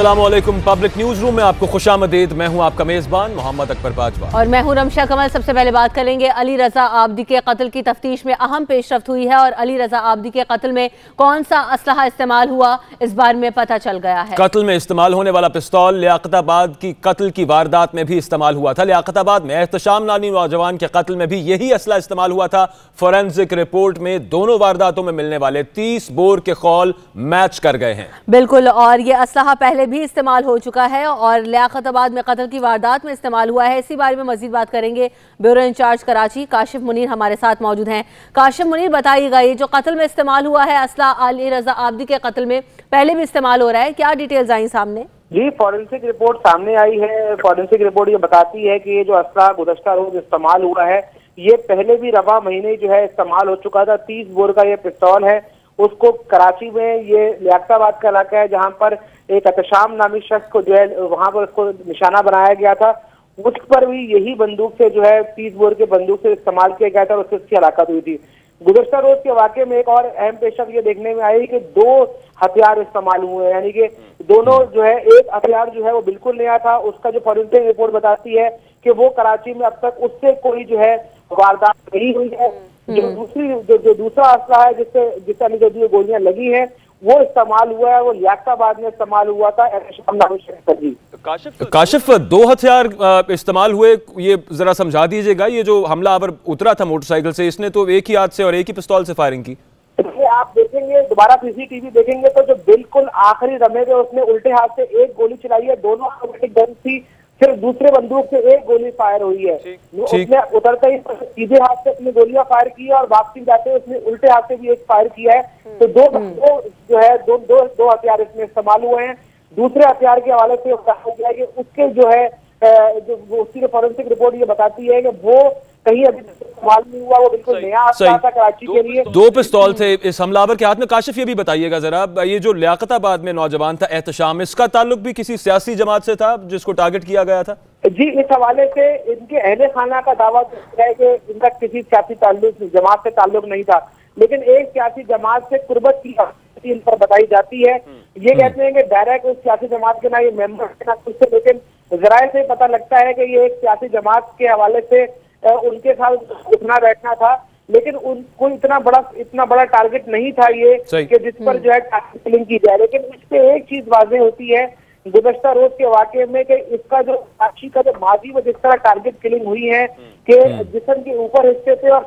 अस्सलामुअलैकुम। Public news room में आपको खुशामदीद। मैं हूं आपका मेजबान मोहम्मद अकबर बाजवा और मैं हूं रमशा कमल। सबसे पहले बात करेंगे अली रजा आबदी के कत्ल की तफ्तीश में अहम पेशरफ्त हुई है और अली रजा आबदी के कत्ल में कौन सा असलहा इस्तेमाल हुआ इस बारे में पता चल गया है। कत्ल में इस्तेमाल होने वाला पिस्तौल लियाकताबाद की कत्ल की वारदात में भी इस्तेमाल हुआ था। लियाकताबाद में एहतशाम नामी नौजवान के कत्ल में भी यही असला इस्तेमाल हुआ था। फोरेंसिक रिपोर्ट में दोनों वारदातों में मिलने वाले 30 बोर के खौल मैच कर गए हैं। बिल्कुल, और ये असलहा पहले भी इस्तेमाल हो चुका है और लियाकताबाद में कत्ल की वारदात में इस्तेमाल हुआ है। इसी बारे में मजीद बात करेंगे। ब्यूरो इंचार्ज कराची काशिफ मुनीर हमारे साथ मौजूद हैं। काशिफ मुनीर, बताइएगा ये जो कत्ल में इस्तेमाल हुआ है असला अली रजा आबदी के कत्ल में पहले भी इस्तेमाल हो रहा है, क्या डिटेल्स आई सामने? जी, फॉरेंसिक रिपोर्ट सामने आई है। फॉरेंसिक रिपोर्ट ये बताती है कि ये जो असला गुज़श्ता रोज इस्तेमाल हुआ है ये पहले भी रवा महीने जो है इस्तेमाल हो चुका था। 30 बोर का ये पिस्तौल है। उसको कराची में, ये लियाकताबाद का इलाका है जहां पर एक एहतशाम नामी शख्स को जो है वहां पर उसको निशाना बनाया गया था। उस पर भी यही बंदूक से जो है 30 बोर के बंदूक से इस्तेमाल किया गया था और उससे उसकी हलाकत हुई थी। गुज़श्ता रोज के वाकये में एक और अहम पेशरफ्त ये देखने में आई कि 2 हथियार इस्तेमाल हुए हैं, यानी कि दोनों जो है, एक हथियार जो है वो बिल्कुल नया था। उसका जो फॉरेंसिक रिपोर्ट बताती है कि वो कराची में अब तक उससे कोई जो है वारदात नहीं हुई है। जो दूसरा असला है जिससे जो गोलियां लगी हैं वो इस्तेमाल हुआ है, वो लियाकताबाद में इस्तेमाल हुआ था। काशिफ, 2 हथियार इस्तेमाल हुए, ये जरा समझा दीजिएगा। ये जो हमलावर उतरा था मोटरसाइकिल से, इसने तो एक ही हाथ से और एक ही पिस्तौल से फायरिंग की। आप देखेंगे, दोबारा सीसीटीवी देखेंगे तो जो बिल्कुल आखिरी रमे में उसने उल्टे हाथ से एक गोली चलाई है। दोनों ऑटोमेटिक गन थी, सिर्फ दूसरे बंदूक से एक गोली फायर हुई है। उसने उतरते ही सीधे हाथ से अपनी गोलियां फायर की है और वापसी जाते उसने उल्टे हाथ से भी एक फायर किया है। तो दो हथियार इसमें इस्तेमाल हुए हैं। दूसरे हथियार के हवाले से कहा गया कि उसके जो है उसकी फॉरेंसिक रिपोर्ट ये बताती है कि वो कहीं अभी इस्तेमाल नहीं हुआ, वो बिल्कुल नया था कराची के लिए। 2 पिस्तौल थे इस हमलावर के हाथ में। काशिफ, ये भी बताइएगा जरा, ये जो लियाकताबाद में नौजवान था एहतशाम, इसका ताल्लुक भी किसी सियासी जमात से था जिसको टारगेट किया गया था? जी, इस हवाले से इनके अहले खाना का दावा है कि इनका किसी सियासी जमात से ताल्लुक नहीं था, लेकिन एक सियासी जमात से कुर्बत की इन पर बताई जाती है। ये कहते हैं कि डायरेक्ट उस सियासी जमात के ना ये मेंबर ना कुछ से, लेकिन जराये से पता लगता है कि ये एक सियासी जमात के हवाले से उनके साथ उठना बैठना था, लेकिन उनको इतना बड़ा टारगेट नहीं था ये कि जिस पर जो है टारगेट किलिंग की जाए। लेकिन इस पे एक चीज वाज़ेह होती है गुज़श्ता रोज के वाकये में कि इसका जो साक्षी का जो माजी में जिस तरह टारगेट किलिंग हुई है कि जिस्म के ऊपर हिस्से पे और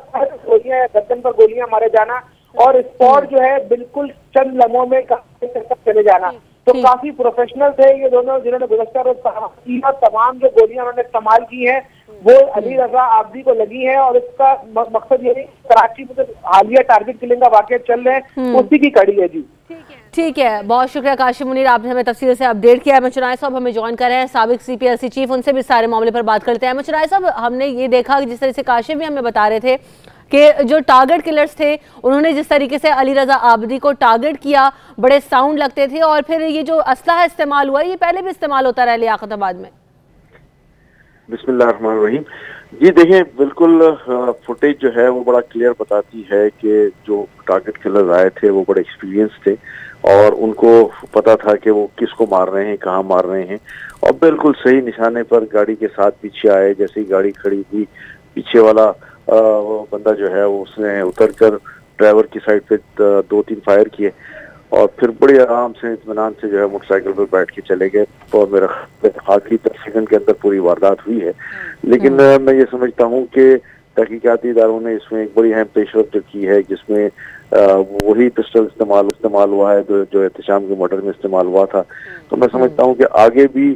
गोलियां या गर्दन पर गोलियां मारे जाना और स्पॉट जो है बिल्कुल चंद लम्हों में चले जाना। तो काफी प्रोफेशनल थे ये दोनों जिन्होंने गुज़श्ता रोज तमाम जो गोलियां उन्होंने इस्तेमाल की हैं वो अली रजा आबदी को लगी है। और इसका मकसद ये है कराची में जो हालिया टारगेट किलिंग का वाकया चल रहे हैं उसी की कड़ी है। जी ठीक है, बहुत शुक्रिया काशिफ मुनीर, आपने हमें तफसील से अपडेट किया। अहमद चुनाई साहब हमें ज्वाइन कर रहे हैं, साबिक CPLC चीफ, उनसे भी सारे मामले पर बात करते हैं। अहमद चुनाई साहब, हमने ये देखा जिस तरह से काशिफ भी हमें बता रहे थे कि जो टारगेट किलर्स थे उन्होंने जिस तरीके से अली रजा आबदी को टारगेट किया, बड़े साउंड लगते थे। और फिर ये जो असलहा इस्तेमाल हुआ ये पहले भी इस्तेमाल होता रहा लियाकताबाद में। बिस्मिल्लाहिर्रहमानिर्रहीम। जी देखिए, बिल्कुल फुटेज जो है वो बड़ा क्लियर बताती है कि जो टारगेट किलर आए थे वो बड़े एक्सपीरियंस थे और उनको पता था कि वो किसको मार रहे हैं, कहाँ मार रहे हैं, और बिल्कुल सही निशाने पर गाड़ी के साथ पीछे आए। जैसे ही गाड़ी खड़ी हुई, पीछे वाला वो बंदा जो है वो उसने उतरकर ड्राइवर की साइड पे 2-3 फायर किए और फिर बड़े आराम से इत्मीनान से जो है मोटरसाइकिल पर बैठ के चले गए। और मेरा आखिरी 10 सेकंड के अंदर पूरी वारदात हुई है। लेकिन मैं ये समझता हूँ कि तहकीकाती इदारों ने इसमें एक बड़ी अहम पेशरफ्त की है जिसमें वही पिस्टल इस्तेमाल हुआ है जो एहतशाम के मर्डर में इस्तेमाल हुआ था। तो मैं समझता हूँ कि आगे भी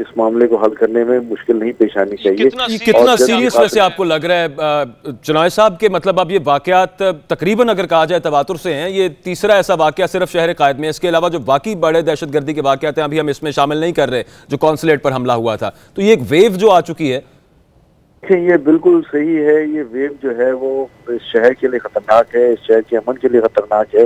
इस मामले को हल करने में मुश्किल नहीं पेश आनी चाहिए। कितना सीरियस वैसे आपको लग रहा है चुनाव साहब के, मतलब अब ये वाकयात तकरीबन अगर कहा जाए तवातुर से हैं, ये तीसरा ऐसा वाकया सिर्फ शहर कायद में, इसके अलावा जो बाकी बड़े दहशतगर्दी के वाकयात हैं अभी हम इसमें शामिल नहीं कर रहे, जो कॉन्सुलेट पर हमला हुआ था। तो ये एक वेव जो आ चुकी है, ये बिल्कुल सही है। ये वेव जो है वो इस शहर के लिए खतरनाक है, इस शहर के अमन के लिए खतरनाक है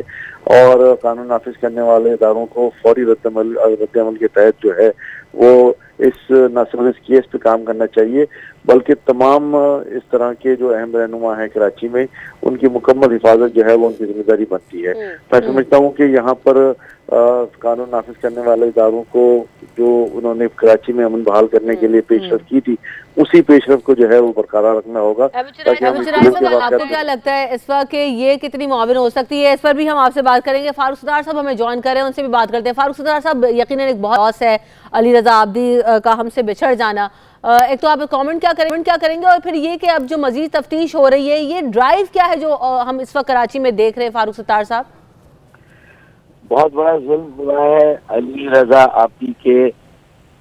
और कानून नाफिज करने वाले इदारों को फौरी रद्द अमल के तहत जो है वो इस न सिर्फ इस केस पे काम करना चाहिए बल्कि तमाम इस तरह के जो अहम रहनुमा है कराची में उनकी मुकम्मल हिफाजत जो है वो उनकी जिम्मेदारी बनती है। मैं समझता हूँ कि यहाँ पर कानून नाफिज करने वाले इदारों को जो उन्होंने कराची में अमन बहाल करने के लिए पेशरफ की थी उसी पेशरफ को जो है वो बरकरार रखना होगा। आपको क्या लगता है इस वक्त कि ये कितनी मुआविन हो सकती है? इस पर भी हम आपसे बात करेंगे। फारूक सत्तार साहब हमें ज्वाइन करें, उनसे भी बात करते हैं। फारूक सत्तार साहब, यकीनन एक बहुत लॉस है अली रजा आब्दी का हमसे बिछड़ जाना। एक तो आप कमेंट क्या करेंगे और फिर ये कि अब जो मजीद तफ्तीश हो रही है, ये ड्राइव क्या है जो हम इस वक्त कराची में देख रहे हैं? फारूक सत्तार साहब, बहुत बड़ा जुल्म हुआ है अली रजा आब्दी के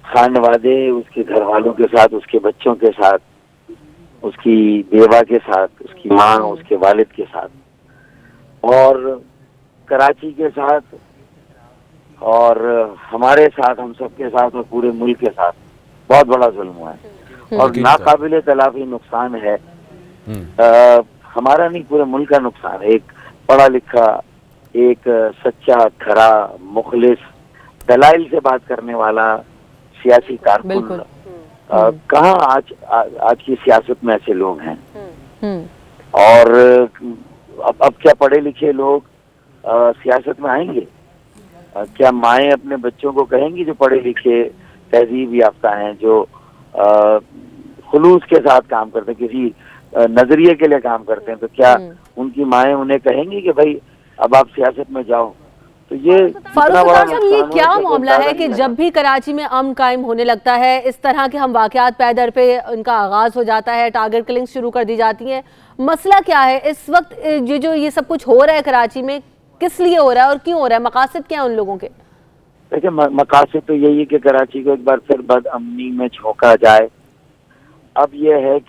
खानवादे, उसके घर वालों के साथ, उसके बच्चों के साथ, उसकी बेवा के साथ, उसकी माँ, उसके वालिद के साथ और कराची के साथ और हमारे साथ, हम सबके साथ और पूरे मुल्क के साथ बहुत बड़ा जुल्म हुआ है और नाकाबिले तलाफी नुकसान है। हमारा नहीं, पूरे मुल्क का नुकसान है। एक पढ़ा लिखा, एक सच्चा, खरा, मुखलिस, दलाइल से बात करने वाला सियासी कारकुन कहाँ आज की सियासत में ऐसे लोग हैं। और अब क्या पढ़े लिखे लोग सियासत में आएंगे? क्या माएँ अपने बच्चों को कहेंगी जो पढ़े लिखे तहजीब याफ्ता हैं, जो खुलूस के साथ काम करते हैं, किसी नजरिए के लिए काम करते हैं, तो क्या उनकी माएँ उन्हें कहेंगी कि भाई अब आप सियासत में जाओ? तो ये फारूक साहब, ये क्या मामला है कि जब भी कराची में अमन कायम होने लगता है, इस तरह के हम वाकयात पैदर पे इनका आगाज हो जाता है, टारगेट किलिंग शुरू कर दी जाती है। मसला क्या है इस वक्त? ये सब कुछ हो रहा है कराची में, किस लिए हो रहा है और क्यों हो रहा है? मकासद क्या है उन लोगों के? देखिए, मकासद तो यही है कि कराची को एक बार फिर बदअमनी में झोंका जाए। अब यह है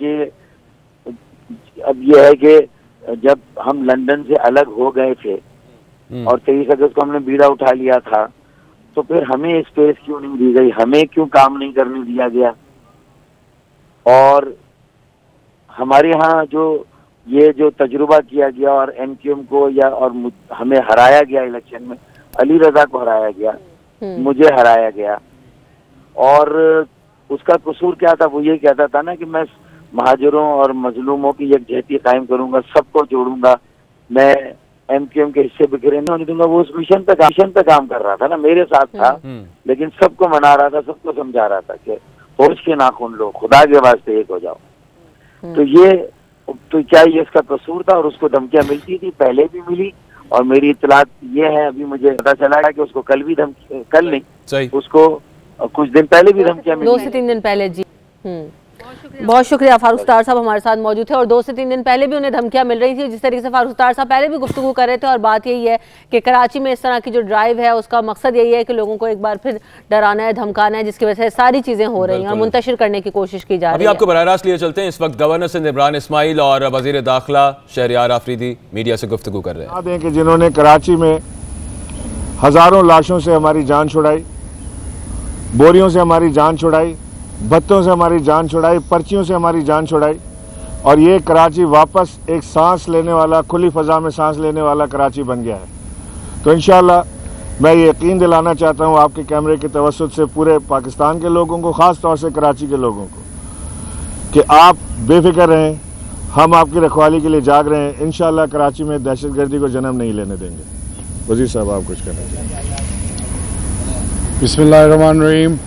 कि जब हम लंदन से अलग हो गए थे और 23 अगस्त को हमने बीड़ा उठा लिया था, तो फिर हमें स्पेस क्यों नहीं दी गई? हमें क्यों काम नहीं करने दिया गया? और हमारे यहाँ जो तजुर्बा किया गया और एमक्यूएम को और हमें हराया गया इलेक्शन में, अली रजा को हराया गया, मुझे हराया गया, और उसका कसूर क्या था? वो ये कहता था ना कि मैं महाजरों और मजलूमों की यकजहती कायम करूंगा, सबको जोड़ूंगा, मैं एमक्यूएम के हिस्से बिखरे नहीं होने दूंगा। वो उस मिशन पे काम कर रहा था ना, मेरे साथ था, लेकिन सबको मना रहा था, सबको समझा रहा था कि होश के नाखून लो, खुदा के वास्ते एक हो जाओ। तो क्या ये इसका कसूर था? और उसको धमकियां मिलती थी, पहले भी मिली, और मेरी इत्तलात ये है, अभी मुझे पता चला है कि उसको कल नहीं, उसको कुछ दिन पहले भी धमकियां मिली, 2 से 3 दिन पहले। जी बहुत शुक्रिया। फारूक सत्तार साहब हमारे साथ मौजूद थे और 2 से 3 दिन पहले भी उन्हें धमकियां मिल रही थी। जिस तरीके से फारूक सत्तार साहब पहले भी गुफ्तगू कर रहे थे, और बात यही है कि कराची में इस तरह की जो ड्राइव है उसका मकसद यही है कि लोगों को एक बार फिर डराना है, धमकाना है, जिसकी वजह से सारी चीजें हो रही हैं और मुंतशिर करने की कोशिश की जा रही है। अभी आपको बराह रास्त लिए चलते हैं। इस वक्त गवर्नर सिंध इमरान इस्माइल और वजीर दाखिला शहरियार आफरीदी मीडिया से गुफ्तगू कर रहे हैं। जिन्होंने कराची में हजारों लाशों से हमारी जान छुड़ाई, बोरियों से हमारी जान छुड़ाई, भत्तों से हमारी जान छुड़ाई, पर्चियों से हमारी जान छुड़ाई, और ये कराची वापस एक सांस लेने वाला, खुली फ़ज़ा में सांस लेने वाला कराची बन गया है। तो इंशाअल्लाह मैं ये यकीन दिलाना चाहता हूँ आपके कैमरे के तवस्सुत से पूरे पाकिस्तान के लोगों को, ख़ास तौर से कराची के लोगों को, कि आप बेफिक्र रहें, हम आपकी रखवाली के लिए जाग रहे हैं। इंशाअल्लाह कराची में दहशतगर्दी को जन्म नहीं लेने देंगे। वज़ीर साहब, आप कुछ कहना चाहिए? बिस्मिल्लाहिर्रहमानिर्रहीम।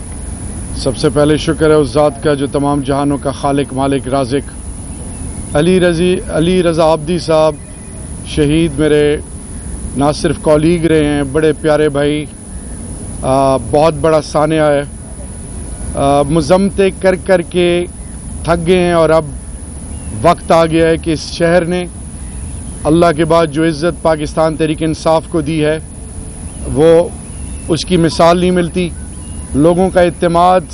सबसे पहले शुक्र है उस ज़ात का जो तमाम जहानों का खालिक, मालिक, राज़िक। अली रज़ा आब्दी साहब शहीद मेरे ना सिर्फ कॉलीग रहे हैं, बड़े प्यारे भाई, बहुत बड़ा सानिया है। मुज़म्मतें कर कर के थक गए हैं और अब वक्त आ गया है कि इस शहर ने अल्लाह के बाद जो इज़्ज़त पाकिस्तान तहरीक इंसाफ को दी है वो उसकी मिसाल नहीं मिलती। लोगों का इत्तेमाद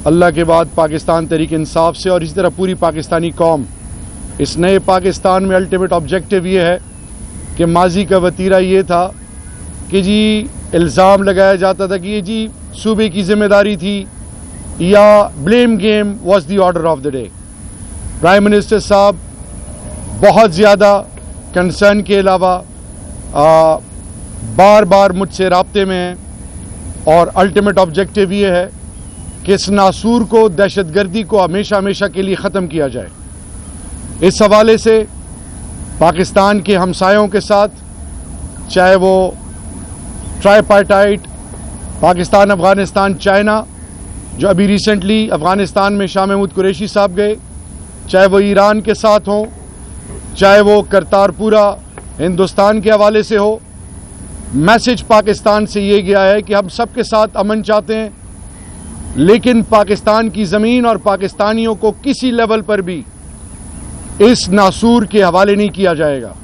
अल्लाह के बाद पाकिस्तान तहरीक इंसाफ से, और इसी तरह पूरी पाकिस्तानी कौम, इस नए पाकिस्तान में अल्टीमेट ऑब्जेक्टिव ये है कि माजी का वतीरा ये था कि जी इल्ज़ाम लगाया जाता था कि ये जी सूबे की ज़िम्मेदारी थी, या blame game was the order of the day. Prime minister साहब बहुत ज़्यादा कंसर्न के अलावा बार बार मुझसे राब्ते में हैं, और अल्टीमेट ऑब्जेक्टिव ये है कि इस नासूर को, दहशतगर्दी को हमेशा हमेशा के लिए ख़त्म किया जाए। इस हवाले से पाकिस्तान के हमसायों के साथ, चाहे वो ट्राईपार्टाइट पाकिस्तान, अफ़गानिस्तान, चाइना, जो अभी रिसेंटली अफ़गानिस्तान में शाह महमूद कुरैशी साहब गए, चाहे वो ईरान के साथ हो, चाहे वो करतारपुरा हिंदुस्तान के हवाले से हो, मैसेज पाकिस्तान से ये गया है कि हम सब के साथ अमन चाहते हैं, लेकिन पाकिस्तान की ज़मीन और पाकिस्तानियों को किसी लेवल पर भी इस नासूर के हवाले नहीं किया जाएगा।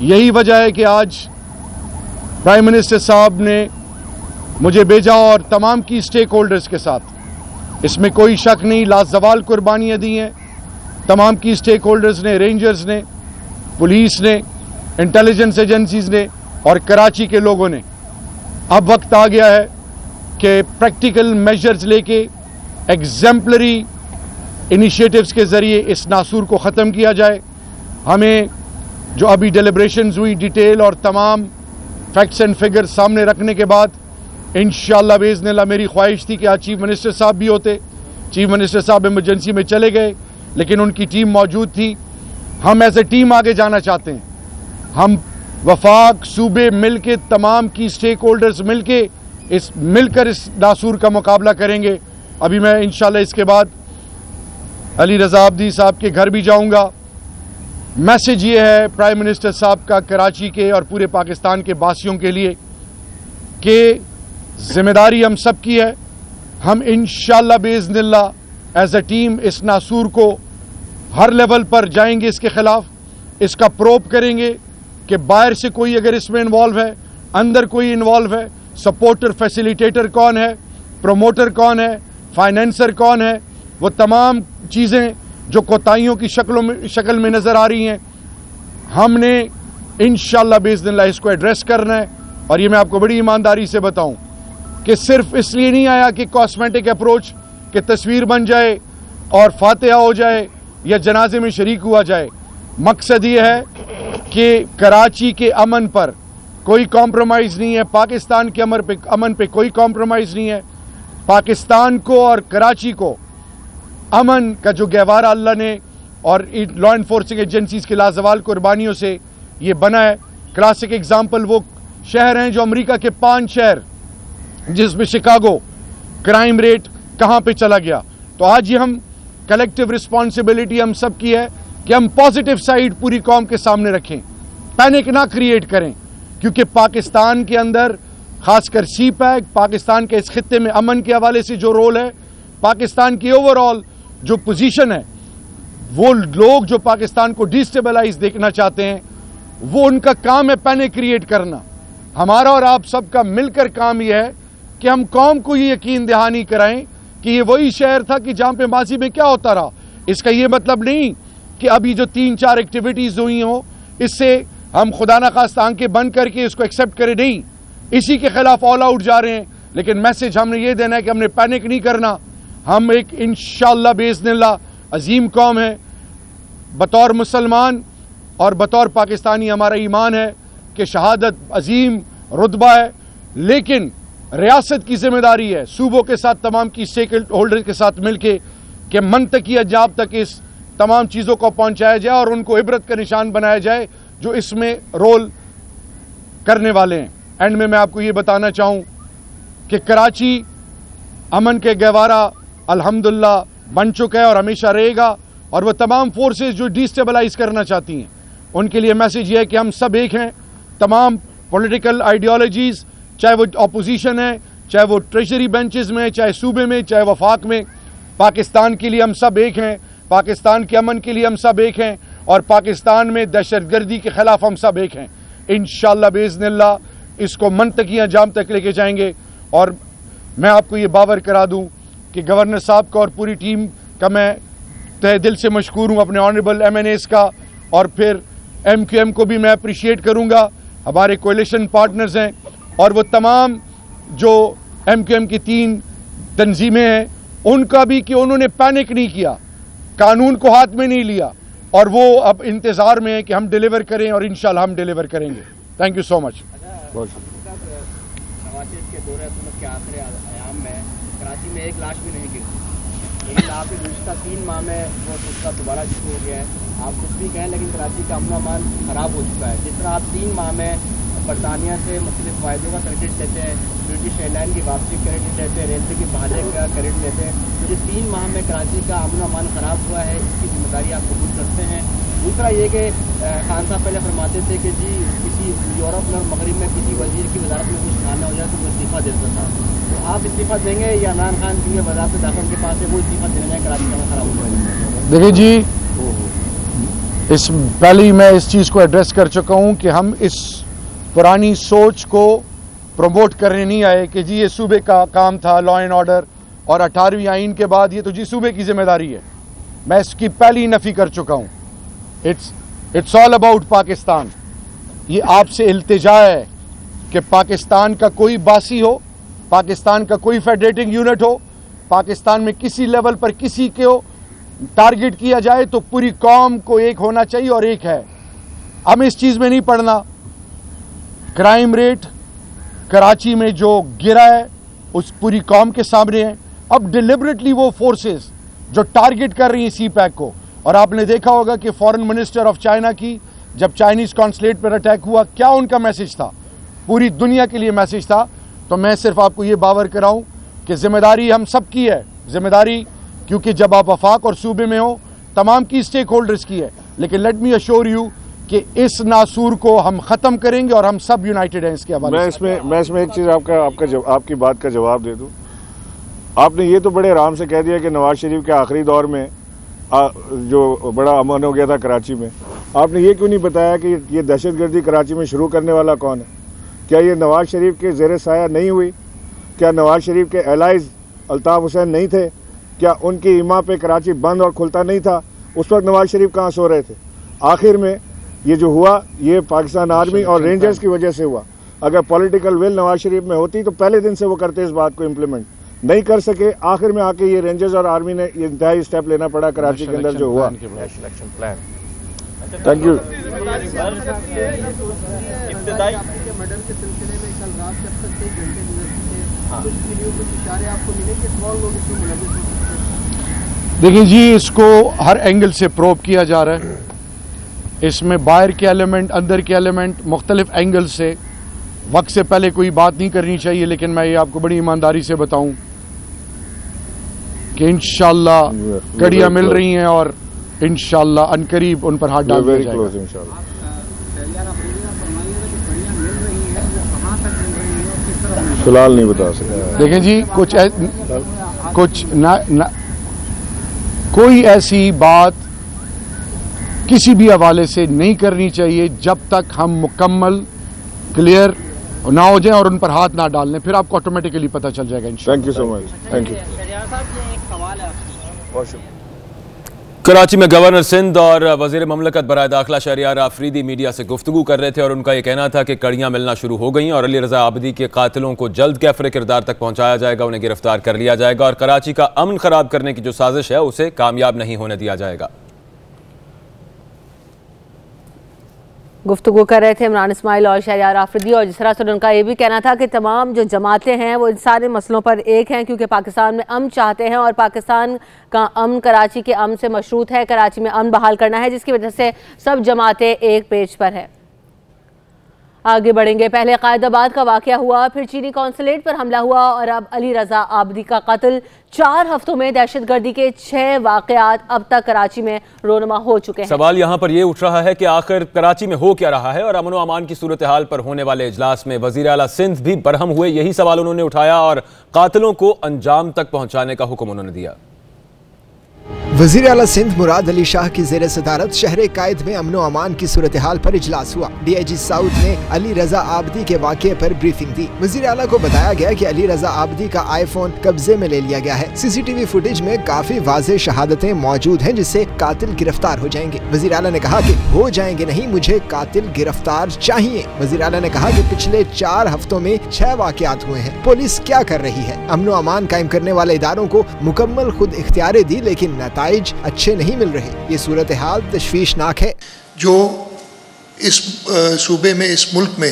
यही वजह है कि आज प्राइम मिनिस्टर साहब ने मुझे भेजा और तमाम की स्टेक होल्डर्स के साथ, इसमें कोई शक नहीं, लाजवाल कुर्बानियाँ दी हैं तमाम की स्टेक होल्डर्स ने, रेंजर्स ने, पुलिस ने, इंटेलिजेंस एजेंसीज ने और कराची के लोगों ने। अब वक्त आ गया है कि प्रैक्टिकल मेजर्स लेके, एग्जेम्पलरी इनिशिएटिव्स के ज़रिए इस नासूर को ख़त्म किया जाए। हमें जो अभी डेलिब्रेशंस हुई, डिटेल और तमाम फैक्ट्स एंड फिगर्स सामने रखने के बाद इंशाअल्लाह बिइज़्निल्लाह, मेरी ख्वाहिश थी कि आज चीफ मिनिस्टर साहब भी होते। चीफ मिनिस्टर साहब इमरजेंसी में चले गए, लेकिन उनकी टीम मौजूद थी। हम एज ए टीम आगे जाना चाहते हैं। हम वफाक, सूबे मिल के, तमाम की स्टेक होल्डर्स मिलकर इस नासूर का मुकाबला करेंगे। अभी मैं इंशाअल्लाह इसके बाद अली रज़ा अब्दी साहब के घर भी जाऊंगा। मैसेज ये है प्राइम मिनिस्टर साहब का कराची के और पूरे पाकिस्तान के वासियों के लिए कि जिम्मेदारी हम सब की है। हम इंशाअल्लाह बिइज़्निल्लाह एज ए टीम इस नासूर को हर लेवल पर जाएंगे, इसके ख़िलाफ़ इसका प्रोब करेंगे कि बाहर से कोई अगर इसमें इन्वॉल्व है, अंदर कोई इन्वॉल्व है, सपोर्टर फैसिलिटेटर कौन है, प्रोमोटर कौन है, फाइनेंसर कौन है, वो तमाम चीज़ें जो कोताहियों की शक्ल में नज़र आ रही हैं, हमने इंशाअल्लाह बिइज़्निल्लाह इसको एड्रेस करना है। और ये मैं आपको बड़ी ईमानदारी से बताऊं कि सिर्फ इसलिए नहीं आया कि कॉस्मेटिक अप्रोच कि तस्वीर बन जाए और फातिहा हो जाए या जनाजे में शरीक हुआ जाए। मकसद ये है कि कराची के अमन पर कोई कॉम्प्रोमाइज़ नहीं है, पाकिस्तान के अमन पे कोई कॉम्प्रोमाइज़ नहीं है। पाकिस्तान को और कराची को अमन का जो गहवारा अल्लाह ने और लॉ इन्फोर्सिंग एजेंसीज़ की लाजवाल कुर्बानियों से ये बना है। क्लासिक एग्जाम्पल वो शहर हैं जो अमेरिका के 5 शहर, जिसमें शिकागो क्राइम रेट कहाँ पे चला गया। तो आज ये हम कलेक्टिव रिस्पॉन्सिबिलिटी हम सब की है कि हम पॉजिटिव साइड पूरी कौम के सामने रखें, पैनिक ना क्रिएट करें, क्योंकि पाकिस्तान के अंदर खासकर सी पैक, पाकिस्तान के इस खित्ते में अमन के हवाले से जो रोल है, पाकिस्तान की ओवरऑल जो पोजीशन है, वो लोग जो पाकिस्तान को डिस्टेबलाइज देखना चाहते हैं, वो उनका काम है पैनिक क्रिएट करना। हमारा और आप सबका मिलकर काम यह है कि हम कौम को ये यकीन दहानी कराएं कि ये वही शहर था कि जहाँ पे माजी में क्या होता रहा। इसका ये मतलब नहीं कि अभी जो 3-4 एक्टिविटीज़ हुई हों, इससे हम खुदा न खास्ता आंखें बंद करके इसको एक्सेप्ट करें, नहीं, इसी के खिलाफ ऑल आउट जा रहे हैं। लेकिन मैसेज हमने ये देना है कि हमने पैनिक नहीं करना। हम एक इंशाअल्लाह बिइज़्निल्लाह अजीम कौम है। बतौर मुसलमान और बतौर पाकिस्तानी हमारा ईमान है कि शहादत अजीम रुतबा है, लेकिन रियासत की जिम्मेदारी है सूबों के साथ, तमाम की स्टेक होल्डर के साथ मिलके कि मंतकी अजाब तक इस तमाम चीज़ों को पहुंचाया जाए और उनको इबरत का निशान बनाया जाए जो इसमें रोल करने वाले हैं। एंड में मैं आपको ये बताना चाहूँ कि कराची अमन के गहवारा अल्हम्दुलिल्लाह बन चुका है और हमेशा रहेगा। और वह तमाम फोर्सेस जो डिस्टेबलाइज करना चाहती हैं, उनके लिए मैसेज ये है कि हम सब एक हैं। तमाम पॉलिटिकल आइडियोलॉजीज़, चाहे वो अपोजिशन है, चाहे वो ट्रेजरी बेंचेस में, चाहे सूबे में, चाहे वफाक में, पाकिस्तान के लिए हम सब एक हैं, पाकिस्तान के अमन के लिए हम सब एक हैं और पाकिस्तान में दहशतगर्दी के ख़िलाफ़ हम सब एक हैं। इंशाअल्लाह बिइज़्निल्लाह इसको मंतकी अंजाम तक लेके जाएंगे। और मैं आपको ये बावर करा दूँ कि गवर्नर साहब का और पूरी टीम का मैं तहे दिल से मशकूर हूँ, अपने ऑनरेबल MNAs का, और फिर MQM को भी मैं अप्रिशिएट करूँगा। हमारे कोलिशन पार्टनर्स हैं और वो तमाम जो MQM की 3 तंजीमें हैं, उनका भी कि उन्होंने पैनिक नहीं किया, कानून को हाथ में नहीं लिया और वो अब इंतज़ार में है कि हम डिलीवर करें और इंशाल्लाह हम डिलीवर करेंगे। Thank you so much. Nawaz Sharif के दौरे हुकूमत के आखिरी आयाम में कराची में एक लाश भी नहीं गिरी, लेकिन आप गुज़श्ता 3 माह में वो सिलसिला दोबारा शुरू हो गया है। आप कुछ भी कहें, लेकिन कराची का अमन अमान ख़राब हो चुका है। जिस तरह आप 3 माह में बरतानिया से मुख्तलिफ फ़ायदों का क्रेडिट लेते हैं, ब्रिटिश एयरलाइन की वापसी क्रेडिट लेते हैं, रेलवे की बहाली का क्रेडिट लेते हैं, तो ये 3 माह में कराची का अमन अमान ख़राब हुआ है, इसकी जिम्मेदारी आप कबूल करते हैं? दूसरा ये कि खान साहब पहले फरमाते थे कि जी किसी यूरोप और मगरिब में किसी वजीर की वजारत में कुछ खाना हो जाए तो वो इस्तीफ़ा देता था, तो आप इस्तीफ़ा देंगे या इमरान खान की वजारत दाखिला उनके पास है वो इस्तीफ़ा देने जाए, कराची का ख़राब हो जाएगा? देखिए जी, पहले ही मैं इस चीज़ को एड्रेस कर चुका हूँ कि हम इस पुरानी सोच को प्रमोट करने नहीं आए कि जी ये सूबे का काम था, लॉ एंड ऑर्डर, और 18वीं आइन के बाद ये तो जी सूबे की जिम्मेदारी है। मैं इसकी पहली ही नफ़ी कर चुका हूँ। It's all about Pakistan. ये आपसे इल्तिजा है कि पाकिस्तान का कोई बासी हो, पाकिस्तान का कोई फेडरेटिंग यूनिट हो, पाकिस्तान में किसी लेवल पर किसी को टारगेट किया जाए तो पूरी कौम को एक होना चाहिए, और एक है। हम इस चीज़ में नहीं पड़ना। क्राइम रेट कराची में जो गिरा है उस पूरी कौम के सामने है। अब डिलिबरेटली वो फोर्सेस जो टारगेट कर रही हैं सी पैक को, और आपने देखा होगा कि फॉरेन मिनिस्टर ऑफ चाइना की जब चाइनीज़ कॉन्सुलेट पर अटैक हुआ, क्या उनका मैसेज था? पूरी दुनिया के लिए मैसेज था। तो मैं सिर्फ आपको ये बावर कराऊं कि जिम्मेदारी हम सब की है, जिम्मेदारी, क्योंकि जब आप वफाक और सूबे में हो तमाम की स्टेक होल्डर्स की है। लेकिन लेट मी अश्योर यू कि इस नासूर को हम ख़त्म करेंगे और हम सब यूनाइटेड हैं इसके हवाले। मैं इसमें एक चीज़ आपकी बात का जवाब दे दूँ। आपने ये तो बड़े आराम से कह दिया कि नवाज शरीफ के आखिरी दौर में जो बड़ा अमन हो गया था कराची में। आपने ये क्यों नहीं बताया कि ये दहशतगर्दी कराची में शुरू करने वाला कौन है? क्या ये नवाज शरीफ के ज़ेर साया नहीं हुई? क्या नवाज शरीफ के एलाइज अल्ताफ़ हुसैन नहीं थे? क्या उनकी इमा पे कराची बंद और खुलता नहीं था? उस वक्त नवाज शरीफ कहाँ सो रहे थे? आखिर में ये जो हुआ ये पाकिस्तान आर्मी और रेंजर्स की वजह से हुआ। अगर पॉलिटिकल विल नवाज शरीफ में होती तो पहले दिन से वो करते इस बात को इम्प्लीमेंट। नहीं कर सके, आखिर में आके ये रेंजर्स और आर्मी ने ये इंतहाई स्टेप लेना पड़ा कराची के अंदर जो हुआ। Thank you. देखिए जी, इसको हर एंगल से प्रोब किया जा रहा है। इसमें बाहर के एलिमेंट, अंदर के एलिमेंट, मुख्तलिफ एंगल से। वक्त से पहले कोई बात नहीं करनी चाहिए, लेकिन मैं ये आपको बड़ी ईमानदारी से बताऊं कि इंशाल्लाह कड़ियाँ मिल रही हैं और इंशाल्लाह अनकरीब उन पर हाथ डाल दिया जाएगा। फिलहाल नहीं बता सकते। देखें जी, कोई ऐसी बात किसी भी हवाले से नहीं करनी चाहिए जब तक हम मुकम्मल क्लियर ना हो जाए और उन पर हाथ ना डाल लें, फिर आपको ऑटोमेटिकली पता चल जाएगा। Thank you so much. Thank you. Karachi में गवर्नर सिंध और वजीर ममलकत बराए दाखिला शहरियार आफरीदी मीडिया से गुफ्तगू कर रहे थे और उनका यह कहना था कि कड़ियाँ मिलना शुरू हो गई और अली रजा आबदी के कातिलों को जल्द कैफरे किरदार तक पहुंचाया जाएगा, उन्हें गिरफ्तार कर लिया जाएगा और कराची का अमन खराब करने की जो साजिश है उसे कामयाब नहीं होने दिया जाएगा। गुफ्तगू कर रहे थे इमरान इस्माइल और शहरियार आफरीदी, और जिस तरह से उनका ये भी कहना था कि तमाम जो जमातें हैं वो इन सारे मसलों पर एक हैं, क्योंकि पाकिस्तान में अमन चाहते हैं और पाकिस्तान का अमन कराची के अमन से मशरूत है। कराची में अमन बहाल करना है, जिसकी वजह से सब जमातें एक पेज पर है। आगे बढ़ेंगे। पहले कायदाबाद का वाकया हुआ, फिर चीनी कौंसलेट पर हमला हुआ और अब अली रजा आबदी का कत्ल। 4 हफ्तों में दहशतगर्दी के 6 वाकयात अब तक कराची में रोनमा हो चुके हैं। सवाल यहाँ पर यह उठ रहा है कि आखिर कराची में हो क्या रहा है और अमन व अमान की सूरत हाल पर होने वाले इजलास में वजीर आला सिंध भी बरहम हुए। यही सवाल उन्होंने उठाया और कातिलों को अंजाम तक पहुंचाने का हुक्म उन्होंने दिया। वज़ीर आला सिंध मुराद अली शाह की ज़ेर सदारत शहर कायद में अमन अमान की सूरत हाल पर इजलास हुआ। DIG साउथ ने अली रजा आबदी के वाक़े पर ब्रीफिंग दी। वज़ीर आला को बताया गया कि अली रजा आबदी का आईफोन कब्जे में ले लिया गया है। CCTV फुटेज में काफी वाज़ेह शहादतें मौजूद हैं जिससे कातिल गिरफ्तार हो जाएंगे। वज़ीर आला ने कहा कि हो जाएंगे नहीं, मुझे कातिल गिरफ्तार चाहिए। वज़ीर आला ने कहा कि पिछले 4 हफ्तों में 6 वाक़यात हुए हैं। पुलिस क्या कर रही है? अमन अमान कायम करने वाले इदारों को मुकम्मल खुद इख्तियारें दी, लेकिन नताइज अच्छे नहीं मिल रहे। ये सूरत हाल तशवीशनाक है। जो इस सूबे में, इस मुल्क में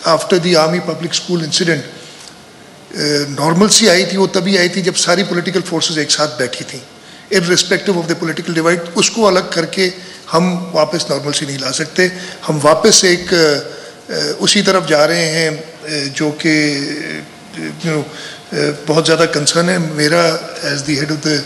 after the army public school incident normal सी आई थी, वो तभी आई थी जब सारी पॉलिटिकल फोर्सेस एक साथ बैठी थी, irrespective of the political divide. उसको अलग करके हम वापस नॉर्मल सी नहीं ला सकते। हम वापस एक उसी तरफ जा रहे हैं जो कि बहुत ज़्यादा कंसर्न है मेरा as the head of the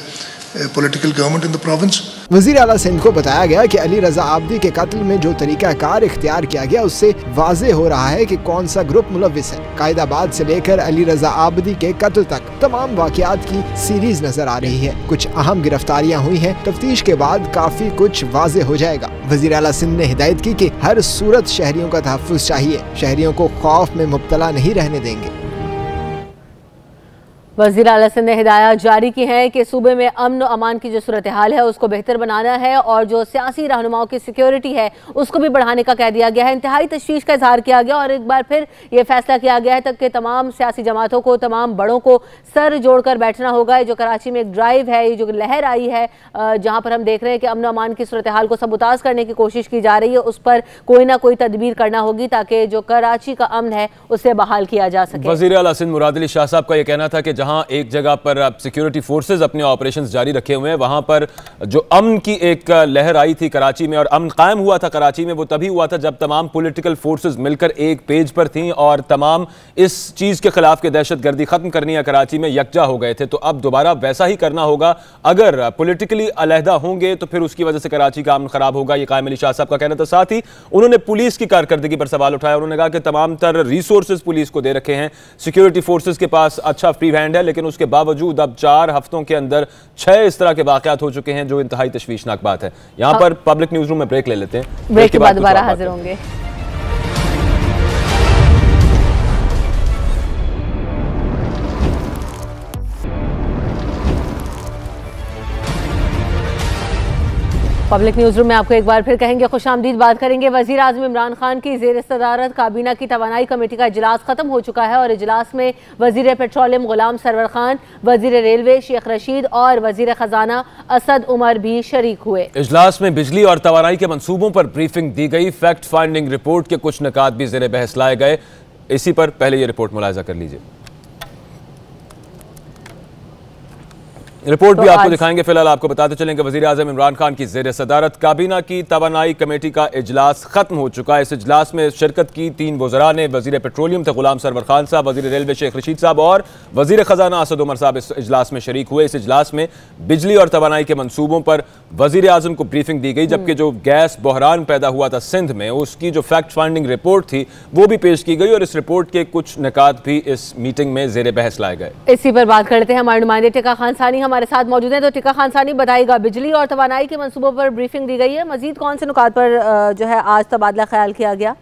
political government in the province. वज़ीर आला सिंध को बताया गया कि अली रजा आबदी के कत्ल में जो तरीकाकार इख्तियार किया गया उससे वाज़ेह हो रहा है कि कौन सा ग्रुप मुलव्विस है। कायदाबाद से लेकर अली रजा आबदी के कत्ल तक तमाम वाक़यात की सीरीज नजर आ रही है। कुछ अहम गिरफ्तारियां हुई हैं, तफ्तीश के बाद काफी कुछ वाज़ेह हो जाएगा। वज़ीर आला सिंध ने हिदायत की कि हर सूरत शहरियों का तहफ़्फ़ुज़ चाहिए, शहरियों को खौफ में मुब्तला नहीं रहने देंगे। वज़ीर आला सिंध ने हिदायत जारी की है कि सूबे में अमन और अमान की जो सूरत हाल है उसको बेहतर बनाना है और जो सियासी रहनुमाओं की सिक्योरिटी है उसको भी बढ़ाने का कह दिया गया है। इंतहाई तशवीश का इजहार किया गया और एक बार फिर ये फैसला किया गया है तक कि तमाम सियासी जमातों को, तमाम बड़ों को सर जोड़कर बैठना होगा। ये जो कराची में एक ड्राइव है, ये जो लहर आई है जहाँ पर हम देख रहे हैं कि अमन अमान की सूरत हाल को सबुताज करने की कोशिश की जा रही है, उस पर कोई ना कोई तदबीर करना होगी ताकि जो कराची का अमन है उसे बहाल किया जा सके। वज़ीर आला सिंध मुराद अली शाह साहब का यह कहना था कि जहाँ एक जगह पर सिक्योरिटी फोर्सेज अपने ऑपरेशंस जारी रखे हुए हैं, वहां पर जो अमन की एक लहर आई थी कराची में और अमन कायम हुआ था कराची में, वो तभी हुआ था जब तमाम पॉलिटिकल फोर्सेज मिलकर एक पेज पर थीं और तमाम इस चीज के खिलाफ के दहशतगर्दी खत्म करनी है कराची में यकजा हो गए थे। तो अब दोबारा वैसा ही करना होगा। अगर पॉलिटिकली अलहदा होंगे तो फिर उसकी वजह से कराची का अमन खराब होगा, ये कायम अली शाह साहब का कहना था। साथ ही उन्होंने पुलिस की कारकर्दगी पर सवाल उठाया। उन्होंने कहा कि तमाम तर रिसोर्सेज पुलिस को दे रखे हैं, सिक्योरिटी फोर्सेज के पास अच्छा फ्री हैंड है, लेकिन उसके बावजूद अब 4 हफ्तों के अंदर 6 इस तरह के वाकयात हो चुके हैं जो इंतहाई तशवीशनाक बात है। यहां पर पब्लिक न्यूज रूम में ब्रेक ले लेते हैं, ब्रेक के बाद दोबारा हाजिर होंगे। पब्लिक न्यूज रूम में आपको एक बार फिर कहेंगे खुशामदीद। बात करेंगे वजीर आज़म इमरान खान की ज़ेर सदारत काबीना की तवानाई कमेटी का इजलास खत्म हो चुका है और इजलास में वजीर पेट्रोलियम गुलाम सरवर खान, वजीर रेलवे शेख रशीद और वजीर खजाना असद उमर भी शरीक हुए। इजलास में बिजली और तवानाई के मंसूबों पर ब्रीफिंग दी गई। फैक्ट फाइंडिंग रिपोर्ट के कुछ निकात भी ज़ेर बहस लाए गए। इसी पर पहले ये रिपोर्ट मुलाहिजा कर लीजिए। रिपोर्ट भी आपको दिखाएंगे। फिलहाल आपको बताते चलें कि वज़ीर आज़म इमरान खान की ज़ेर सदारत काबीना की तवानाई कमेटी का इजलास खत्म हो चुका है। इस इजलास में शिरकत की 3 वज़रा ने। वज़ीर पेट्रोलियम थे गुलाम सरवर खान साहब, वज़ीर रेलवे शेख रशीद साहब और वज़ीर ख़जाना असद उमर साहब इस इजलास में शरीक हुए। इस इजलास में बिजली और तवानाई के मनसूबों पर वज़ीर आज़म को ब्रीफिंग दी गई, जबकि जो गैस बहरान पैदा हुआ था सिंध में उसकी जो फैक्ट फाइंडिंग रिपोर्ट थी वो भी पेश की गई और इस रिपोर्ट के कुछ निकात भी इस मीटिंग में ज़ेर बहस लाए गए। इसी पर बात कर लेते हैं। हमारे नुमाइंदे टिका खान सानी हमारे साथ मौजूद हैं। तो टिका खान सानी बताइएगा, बिजली और तवानाई के मंसूबों पर ब्रीफिंग दी गई है, मजीद कौन से नुकात पर जो है आज तबादला ख्याल किया गया?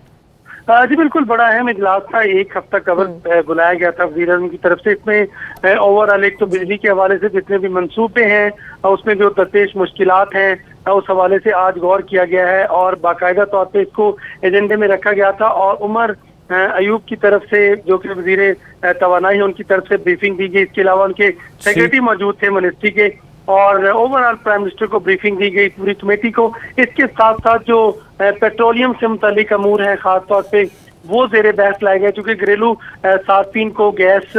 जी बिल्कुल, बड़ा अहम इजलास था। 1 हफ्ता कवर बुलाया गया था वज़ीर आज़म की तरफ से। इसमें ओवरऑल एक तो बिजली के हवाले से जितने भी मंसूबे हैं उसमें जो दरपेश मुश्किलात हैं उस हवाले से आज गौर किया गया है और बाकायदा तौर पर इसको एजेंडे में रखा गया था। और उमर अयूब की तरफ से जो कि वज़ीर तवानाई है उनकी तरफ से ब्रीफिंग दी गई। इसके अलावा उनके सेक्रेटरी मौजूद थे मिनिस्ट्री के और ओवरऑल प्राइम मिनिस्टर को ब्रीफिंग दी गई पूरी कमेटी को। इसके साथ साथ जो पेट्रोलियम से मुतालिक अमूर हैं खास तौर पे वो ज़ेर बहस लाए गए, चूँकि घरेलू सार्फिन को गैस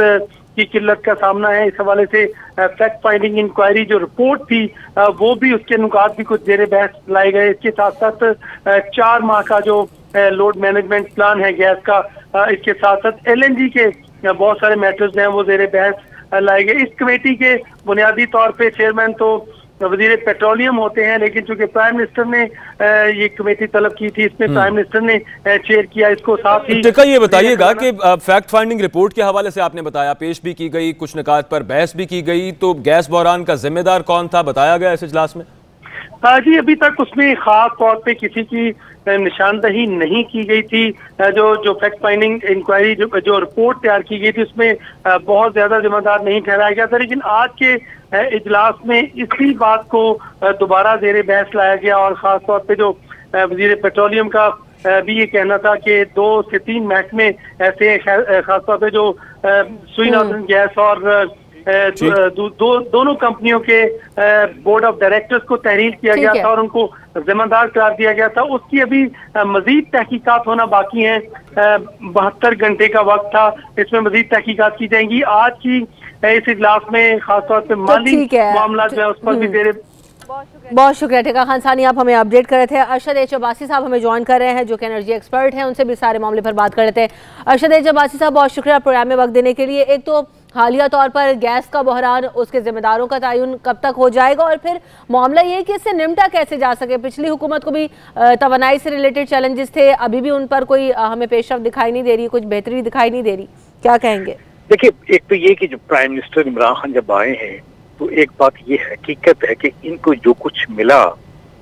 की किल्लत का सामना है। इस हवाले से फैक्ट फाइंडिंग इंक्वायरी जो रिपोर्ट थी वो भी, उसके नुकात भी कुछ ज़ेर बहस लाए गए। इसके साथ साथ 4 माह का जो लोड मैनेजमेंट प्लान है गैस का, इसके साथ साथ LNG के बहुत सारे मैटर्स हैं वो ज़ेर बहस लाए गए। इस कमेटी के बुनियादी तौर पे चेयरमैन तो वजीर पेट्रोलियम होते हैं, लेकिन चूंकि प्राइम मिनिस्टर ने ये कमेटी तलब की थी, इसमें प्राइम मिनिस्टर ने चेयर किया इसको। साथ ही ये बताइएगा कि फैक्ट फाइंडिंग रिपोर्ट के हवाले से आपने बताया पेश भी की गई, कुछ निकात पर बहस भी की गई, तो गैस बहरान का जिम्मेदार कौन था बताया गया इस इजलास में? जी अभी तक उसमें खास तौर पे किसी की निशानदही नहीं की गई थी। जो फैक्ट फाइंडिंग इंक्वायरी जो रिपोर्ट तैयार की गई थी उसमें बहुत ज्यादा जिम्मेदार नहीं ठहराया गया था, लेकिन आज के इजलास में इसी बात को दोबारा ज़ेर बहस लाया गया और खास तौर पे जो वजीर पेट्रोलियम का भी ये कहना था कि 2 से 3 महकमे ऐसे हैं खास तौर पे जो सुई नॉर्दर्न गैस और दोनों कंपनियों के बोर्ड ऑफ डायरेक्टर्स को तहरीर किया गया था और उनको जिम्मेदार करार दिया गया था, उसकी अभी मजीद तहकीकात होना बाकी है। 72 घंटे का वक्त था, इसमें मजीद तहकीकात की जाएंगी। आज की इस इजलास में खासतौर पर माली मामला जो है उस पर भी देर। बहुत शुक्रिया टिका खान सानी, आप हमें अपडेट कर रहे थे। अरशद एच अब्बासी साहब हमें ज्वाइन कर रहे हैं जो कि एनर्जी एक्सपर्ट हैं, उनसे भी सारे मामले पर बात कर रहे थे। अरशद एच अब्बासी साहब, बहुत शुक्रिया प्रोग्राम में वक्त देने के लिए। एक तो हालिया तौर पर गैस का बहरान, उसके जिम्मेदारों का तयन कब तक हो जाएगा, और फिर मामला ये है कि इससे निपटा कैसे जा सके। पिछली हुकूमत को भी तवानाई से रिलेटेड चैलेंजेस थे, अभी भी उन पर कोई हमें पेशरफ्त दिखाई नहीं दे रही, कुछ बेहतरी दिखाई नहीं दे रही, क्या कहेंगे? देखिए, एक तो ये कि जब प्राइम मिनिस्टर इमरान खान जब आए हैं तो एक बात ये हकीकत है कि इनको जो कुछ मिला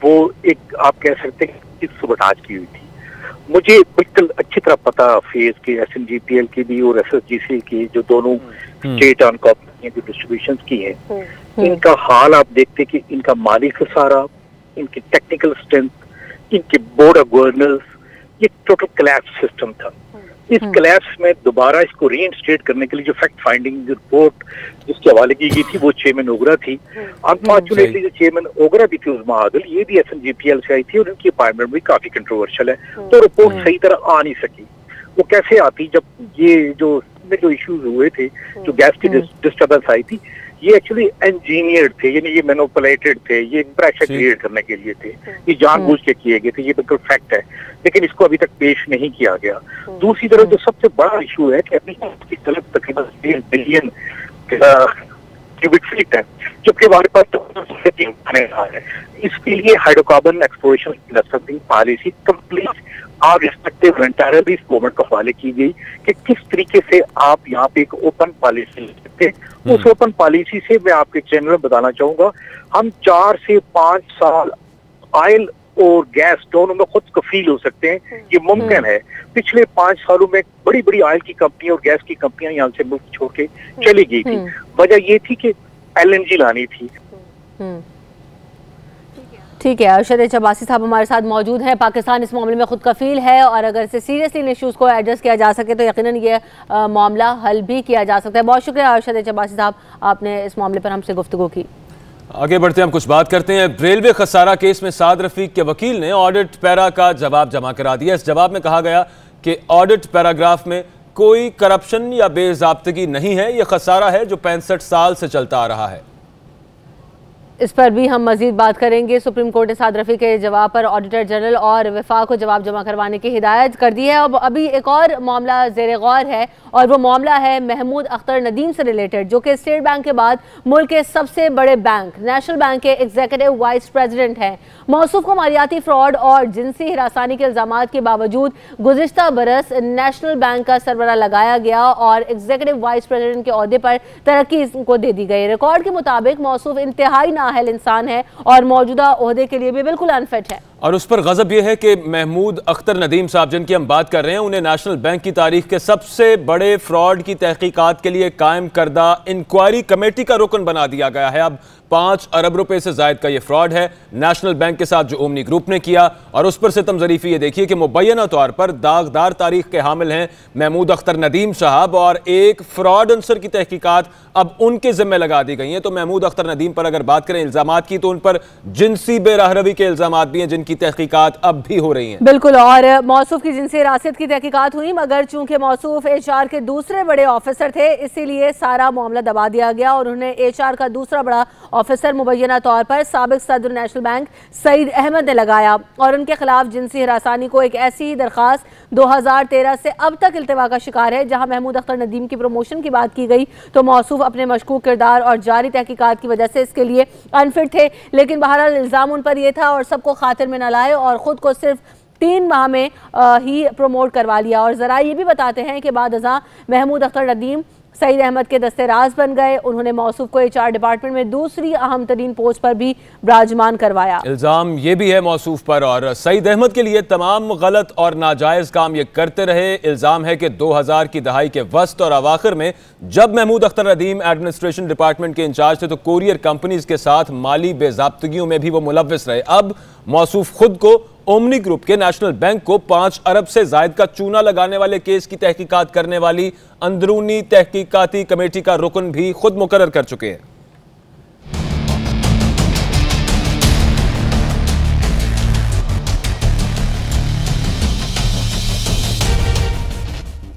वो एक आप कह सकते हैं कि सुबह की हुई थी। मुझे बिल्कुल अच्छी तरह पता फेज के SNGPL की भी और SSGC की, जो दोनों स्टेट ऑन कॉर्पोरेशन की डिस्ट्रीब्यूशन की है, इनका हाल आप देखते कि इनका माली खसारा, इनकी टेक्निकल स्ट्रेंथ, इनके बोर्ड ऑफ गवर्नर्स, ये टोटल कोलैप्स सिस्टम था। इस कोलैप्स में दोबारा इसको रीइंस्टेट करने के लिए जो फैक्ट फाइंडिंग रिपोर्ट जिसके हवाले की गई थी वो चेयरमैन ओगरा थी। अनफॉर्चुनेटली जो चेयरमैन ओगरा भी थी उस्मा आदिल, ये भी SNGPL से आई थी और उनकी अपॉइंटमेंट भी काफी कंट्रोवर्शियल है, तो रिपोर्ट सही तरह आ नहीं सकी। वो कैसे आती जब ये जो इश्यूज हुए थे, जो गैस की डिस्टर्बेंस आई थी, ये एक्चुअली इंजीनियर्ड थे, यानी ये मैनिपुलेटेड थे, ये प्रेशर क्रिएट करने के लिए थे, ये जानबूझ के किए गए थे, ये बिल्कुल फैक्ट है, लेकिन इसको अभी तक पेश नहीं किया गया। दूसरी तरफ जो सबसे बड़ा इशू है कि अभी तलब तकरीबन 1 बिलियन क्यूबिक फीट है, जबकि हमारे पास है। इसके लिए हाइड्रोकार्बन एक्सप्लोरेशन पॉलिसी कंप्लीट और रिस्पेक्टिव एंटायरली गवर्नमेंट को हवाले की गई कि किस तरीके से आप यहाँ पे एक ओपन पॉलिसी लेते हैं। उस ओपन पॉलिसी से मैं आपके चैनल में बताना चाहूंगा, हम 4 से 5 साल ऑयल और गैस दोनों में खुद कफील हो सकते हैं, ये मुमकिन है। पिछले 5 सालों में बड़ी बड़ी ऑयल की कंपनियां और गैस की कंपनियां यहाँ से मुल्क छोड़ के चली गई थी। वजह ये थी कि LNG लानी थी। ठीक है, अरशद एच अब्बासी साहब हमारे साथ मौजूद हैं। पाकिस्तान इस मामले में खुद कफील है और अगर इसे सीरियसली इन इशूज़ को एड्रेस किया जा सके तो यकीनन ये मामला हल भी किया जा सकता है। बहुत शुक्रिया अरशद एच अब्बासी साहब, आपने इस मामले पर हमसे गुफ्तगू की। आगे बढ़ते हैं, हम कुछ बात करते हैं। रेलवे खसारा केस में साद रफीक के वकील ने ऑडिट पैरा का जवाब जमा करा दिया। इस जवाब में कहा गया कि ऑडिट पैराग्राफ में कोई करप्शन या बेज़ाब्तगी नहीं है, यह खसारा है जो 65 साल से चलता आ रहा है। इस पर भी हम मजीद बात करेंगे। सुप्रीम कोर्ट ने साद रफीक के जवाब पर ऑडिटर जनरल और वफाक को जवाब जमा करवाने की हिदायत कर दी है। अब अभी एक और मामला ज़ेर गौर है और वो मामला है महमूद अख्तर नदीम से रिलेटेड, जो कि स्टेट बैंक के बाद मुल्क के सबसे बड़े बैंक नेशनल बैंक के एग्जीक्यूटिव वाइस प्रेसिडेंट हैं। मौसूफ को मालियाती फ्रॉड और जिनसी हिरासानी के इल्जामात के बावजूद गुज़िश्ता बरस नेशनल बैंक का सरबराह लगाया गया और एग्जीक्यूटिव वाइस प्रेसिडेंट के ओहदे पर तरक्की को दे दी गई। रिकॉर्ड के मुताबिक मौसूफ इंतहाई नाअहल इंसान है और मौजूदा ओहदे के लिए भी बिल्कुल अनफिट है। और उस पर गजब यह है कि महमूद अख्तर नदीम साहब जिनकी हम बात कर रहे हैं, उन्हें नेशनल बैंक की तारीख के सबसे बड़े फ्रॉड की तहकीकात के लिए कायम करदा इंक्वायरी कमेटी का रुकन बना दिया गया है। अब 5 अरब रुपए से जायद का यह फ्रॉड है नेशनल बैंक के साथ जो ओमनी ग्रुप ने किया, और उस पर सितम ज़रीफ़ी ये देखिए कि मुबैना तौर पर दागदार तारीख के हामिल हैं महमूद अख्तर नदीम साहब, और एक फ्रॉड अंसर की तहकीकात अब उनके जिम्मे लगा दी गई हैं। तो महमूद अख्तर नदीम पर अगर बात करें इल्जामात की, तो उन पर जिनसी बेराहरवी के इल्जामात भी हैं जिनकी तहकीकात अब भी हो रही हैं। बिल्कुल, और मौसूफ की जिनसी हिरासत की तहकीकात हुई, मगर चूंकि मौसूफ HR के दूसरे बड़े ऑफिसर थे इसीलिए सारा मामला दबा दिया गया और उन्हें HR का दूसरा बड़ा ऑफिसर मुबैना तौर पर साबिक सदर नेशनल बैंक सईद अहमद ने लगाया और उनके खिलाफ जिनसी हिरासानी को एक ऐसी दरखास्त 2013 से अब तक इल्तिवा का शिकार है। जहां महमूद अख्तर नदीम की प्रमोशन की बात की गई तो मौसूफ अपने मशकूक किरदार और जारी तहकीकात की वजह से इसके लिए अनफिट थे, लेकिन बहरहाल इल्ज़ाम उन पर यह था और सबको खातिर में न लाए और ख़ुद को सिर्फ 3 माह में ही प्रमोट करवा लिया। और ज़रा ये भी बताते हैं कि बाद अज़ां महमूद अख्तर नदीम सईद अहमद के दस्ते राज बन गए। उन्होंने मौसूफ को HR डिपार्टमेंट में दूसरी अहम तरीन पोस्ट पर भी विराजमान करवाया। इल्जाम ये भी है मौसूफ पर, और सईद अहमद के लिए तमाम गलत और नाजायज काम ये करते रहे। इल्जाम है कि 2000 की दहाई के वस्त और अवाखिर में जब महमूद अख्तर नदीम एडमिनिस्ट्रेशन डिपार्टमेंट के इंचार्ज थे तो कोरियर कंपनीज के साथ माली बेजाब्तगियों में भी वो मुलव्विस रहे। अब मौसूफ खुद को ओमनी ग्रुप के नेशनल बैंक को 5 अरब से जायद का चूना लगाने वाले केस की तहकीकात करने वाली अंदरूनी तहकीकाती कमेटी का रुकन भी खुद मुकर्रर कर चुके हैं।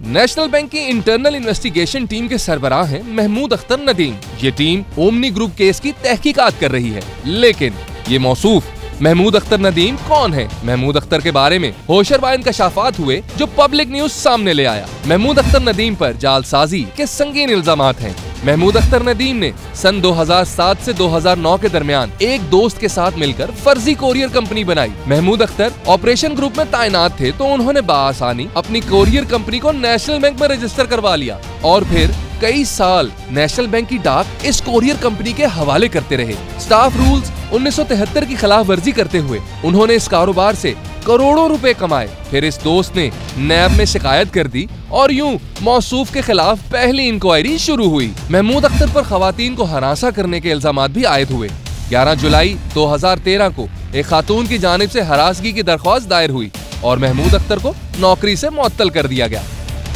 नेशनल बैंक की इंटरनल इन्वेस्टिगेशन टीम के सरबराह हैं महमूद अख्तर नदीम। ये टीम ओमनी ग्रुप केस की तहकीकात कर रही है, लेकिन ये मौसूफ महमूद अख्तर नदीम कौन है? महमूद अख्तर के बारे में होशरबा इंकशाफात हुए जो पब्लिक न्यूज सामने ले आया। महमूद अख्तर नदीम पर जालसाजी के संगीन इल्जामात हैं। महमूद अख्तर नदीम ने सन 2007 से 2009 के दरमियान एक दोस्त के साथ मिलकर फर्जी कोरियर कंपनी बनाई। महमूद अख्तर ऑपरेशन ग्रुप में तैनात थे तो उन्होंने बाआसानी अपनी कोरियर कंपनी को नेशनल बैंक में रजिस्टर करवा लिया और फिर कई साल नेशनल बैंक की डाक इस कोरियर कंपनी के हवाले करते रहे। स्टाफ रूल्स 1973 की खिलाफ वर्जी करते हुए उन्होंने इस कारोबार से करोड़ों रुपए कमाए। फिर इस दोस्त ने नैब में शिकायत कर दी और यूं मौसूफ के खिलाफ पहली इंक्वायरी शुरू हुई। महमूद अख्तर पर खवातीन को हरासा करने के इल्जामात भी आयद हुए। 11 जुलाई 2013 को एक खातून की जानिब से हरासगी की दरख्वास्त दायर हुई और महमूद अख्तर को नौकरी से मुअत्तल कर दिया गया।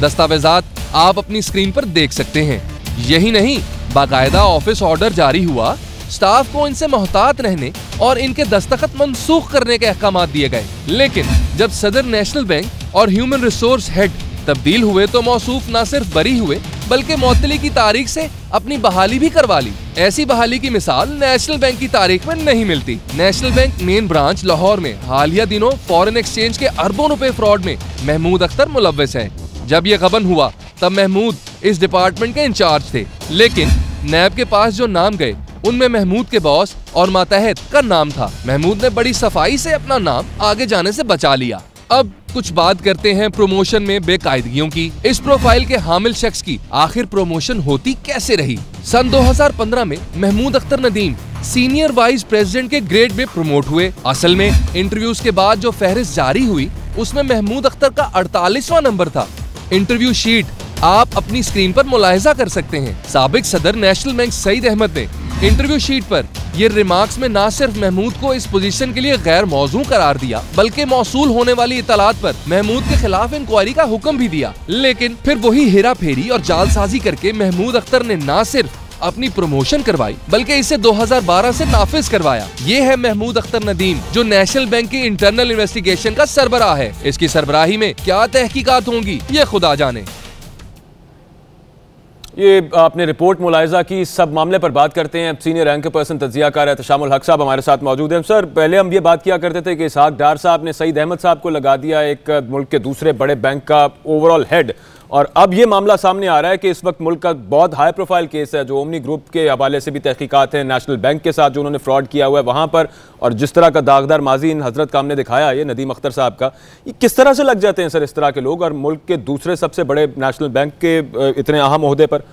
दस्तावेजात आप अपनी स्क्रीन पर देख सकते हैं। यही नहीं, बाकायदा ऑफिस ऑर्डर जारी हुआ, स्टाफ को इनसे मोहतात रहने और इनके दस्तखत मनसूख करने के अहकाम दिए गए। लेकिन जब सदर नेशनल बैंक और ह्यूमन रिसोर्स हेड तब्दील हुए तो मौसूफ न सिर्फ बरी हुए बल्कि मुअत्तली की तारीख से अपनी बहाली भी करवा ली। ऐसी बहाली की मिसाल नेशनल बैंक की तारीख में नहीं मिलती। National bank main branch Lahore में हालिया दिनों फॉरेन एक्सचेंज के अरबों रुपए फ्रॉड में महमूद अख्तर मुलव्वस है। जब ये गबन हुआ तब महमूद इस डिपार्टमेंट के इंचार्ज थे, लेकिन नैब के पास जो नाम गए उनमें महमूद के बॉस और मातहत का नाम था। महमूद ने बड़ी सफाई से अपना नाम आगे जाने से बचा लिया। अब कुछ बात करते हैं प्रमोशन में बेकायदगियों की। इस प्रोफाइल के हामिल शख्स की आखिर प्रमोशन होती कैसे रही? सन 2015 में Mahmood Akhtar Nadeem senior vice president के ग्रेड में प्रमोट हुए। असल में इंटरव्यूज के बाद जो फहरिस्त जारी हुई उसमें महमूद अख्तर का 48वां नंबर था। इंटरव्यू शीट आप अपनी स्क्रीन पर मुलाहिजा कर सकते हैं। साबिक सदर नेशनल बैंक सईद अहमद ने इंटरव्यू शीट पर ये रिमार्क्स में न सिर्फ महमूद को इस पोजीशन के लिए गैर मौजू करार दिया बल्कि मौसूल होने वाली इतलात पर महमूद के खिलाफ इंक्वायरी का हुक्म भी दिया। लेकिन फिर वही हेरा फेरी और जालसाजी करके महमूद अख्तर ने न सिर्फ अपनी प्रमोशन करवाई बल्कि इसे 2012 से नाफिज करवाया। ये है महमूद अख्तर नदीम जो नेशनल बैंक की इंटरनल इन्वेस्टिगेशन का सरबराह है। इसकी सरबराही में क्या तहकीकात होंगी ये खुदा जाने। ये आपने रिपोर्ट मुलाहिजा की, सब मामले पर बात करते हैं। सीनियर रैंक पर्सन तज्जियाकार एहतशामुल हक साहब हमारे साथ मौजूद हैं। सर, पहले हम ये बात किया करते थे कि इसहाक डार साहब ने सईद अहमद साहब को लगा दिया एक मुल्क के दूसरे बड़े बैंक का ओवरऑल हेड, और अब ये मामला सामने आ रहा है कि इस वक्त मुल्क का बहुत हाई प्रोफाइल केस है जो ओमनी ग्रुप के हवाले से भी तहकीकात हैं, नेशनल बैंक के साथ जो उन्होंने फ्रॉड किया हुआ है वहाँ पर, और जिस तरह का दागदार माजी इन हजरत का हमने दिखाया ये नदीम अख्तर साहब का, ये किस तरह से लग जाते हैं सर इस तरह के लोग और मुल्क के दूसरे सबसे बड़े नेशनल बैंक के इतने अहम ओहदे पर?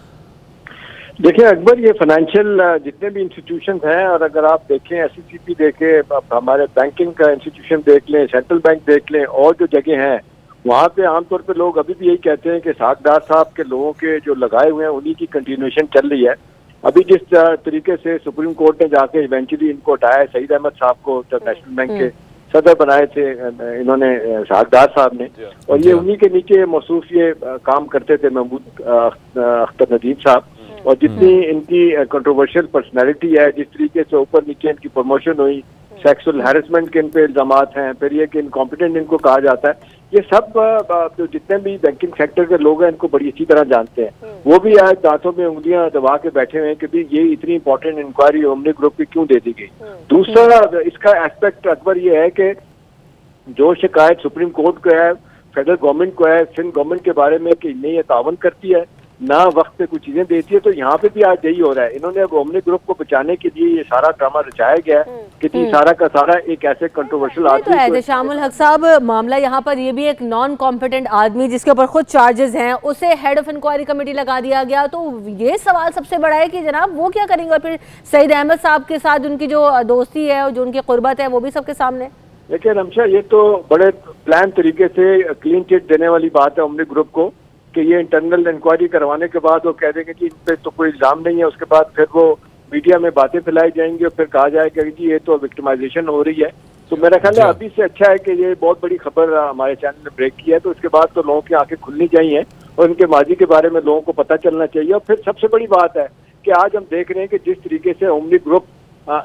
देखिए अकबर, ये फाइनेंशियल जितने भी इंस्टीट्यूशन हैं, और अगर आप देखें SCCP देखें, हमारे बैंकिंग का इंस्टीट्यूशन देख लें, सेंट्रल बैंक देख लें, और जो जगह हैं वहाँ पे आमतौर पे लोग अभी भी यही कहते हैं कि इसहाक डार साहब के लोगों के जो लगाए हुए हैं उन्हीं की कंटिन्यूएशन चल रही है। अभी जिस तरीके से सुप्रीम कोर्ट ने जाके इवेंचुअली इनको हटाया, सईद अहमद साहब को जब नेशनल बैंक के सदर बनाए थे इन्होंने इसहाक डार साहब ने, और ये उन्हीं के नीचे मौसूफ ये काम करते थे महमूद अख्तर नदीम साहब। और जितनी इनकी कंट्रोवर्शियल पर्सनैलिटी है, जिस तरीके से ऊपर नीचे इनकी प्रमोशन हुई, सेक्सुअल हैरेसमेंट के इन पे इल्जामात हैं, फिर ये कि इनकॉम्पिटेंट इनको कहा जाता है, ये सब जो जितने भी बैंकिंग सेक्टर के लोग हैं इनको बड़ी अच्छी तरह जानते हैं। वो भी आज दांतों में उंगलियां दबा के बैठे हुए हैं कि भाई ये इतनी इंपॉर्टेंट इंक्वायरी ओमनी ग्रुप की क्यों दे दी गई। दूसरा इसका एस्पेक्ट अकबर ये है कि जो शिकायत सुप्रीम कोर्ट को है, फेडरल गवर्नमेंट को है, सिंध गवर्नमेंट के बारे में कि नहीं ये तावन करती है ना वक्त पे कुछ चीजें देती है, तो यहाँ पे भी आज यही हो रहा है। इन्होंने अब ओमनी ग्रुप को बचाने के लिए ये सारा ड्रामा रचाया गया है कि सारा का सारा एक ऐसे कंट्रोवर्शियल आदमी। तो एहतशामुल हक साहब, मामला यहाँ पर ये भी एक नॉन कॉम्पिटेंट आदमी जिसके ऊपर खुद चार्जेस हैं, उसे हेड ऑफ इंक्वायरी कमेटी लगा दिया गया। तो ये सवाल सबसे बड़ा है कि जनाब वो क्या करेंगे, और फिर सईद अहमद साहब के साथ उनकी जो दोस्ती है और जो उनकी कुर्बत है वो भी सबके सामने। देखिए रमशा, ये तो बड़े प्लान तरीके से क्लीन चिट देने वाली बात है ओमनी ग्रुप को कि ये इंटरनल इंक्वायरी करवाने के बाद वो कह देंगे कि इन पे तो कोई इल्जाम नहीं है, उसके बाद फिर वो मीडिया में बातें फैलाई जाएंगी और फिर कहा जाएगा कि ये तो विक्टिमाइजेशन हो रही है। तो मेरा ख्याल है अभी से अच्छा है कि ये बहुत बड़ी खबर हमारे चैनल ने ब्रेक किया है, तो उसके बाद तो लोगों की आंखें खुलनी चाहिए और उनके माजी के बारे में लोगों को पता चलना चाहिए। और फिर सबसे बड़ी बात है कि आज हम देख रहे हैं कि जिस तरीके से ओमनी ग्रुप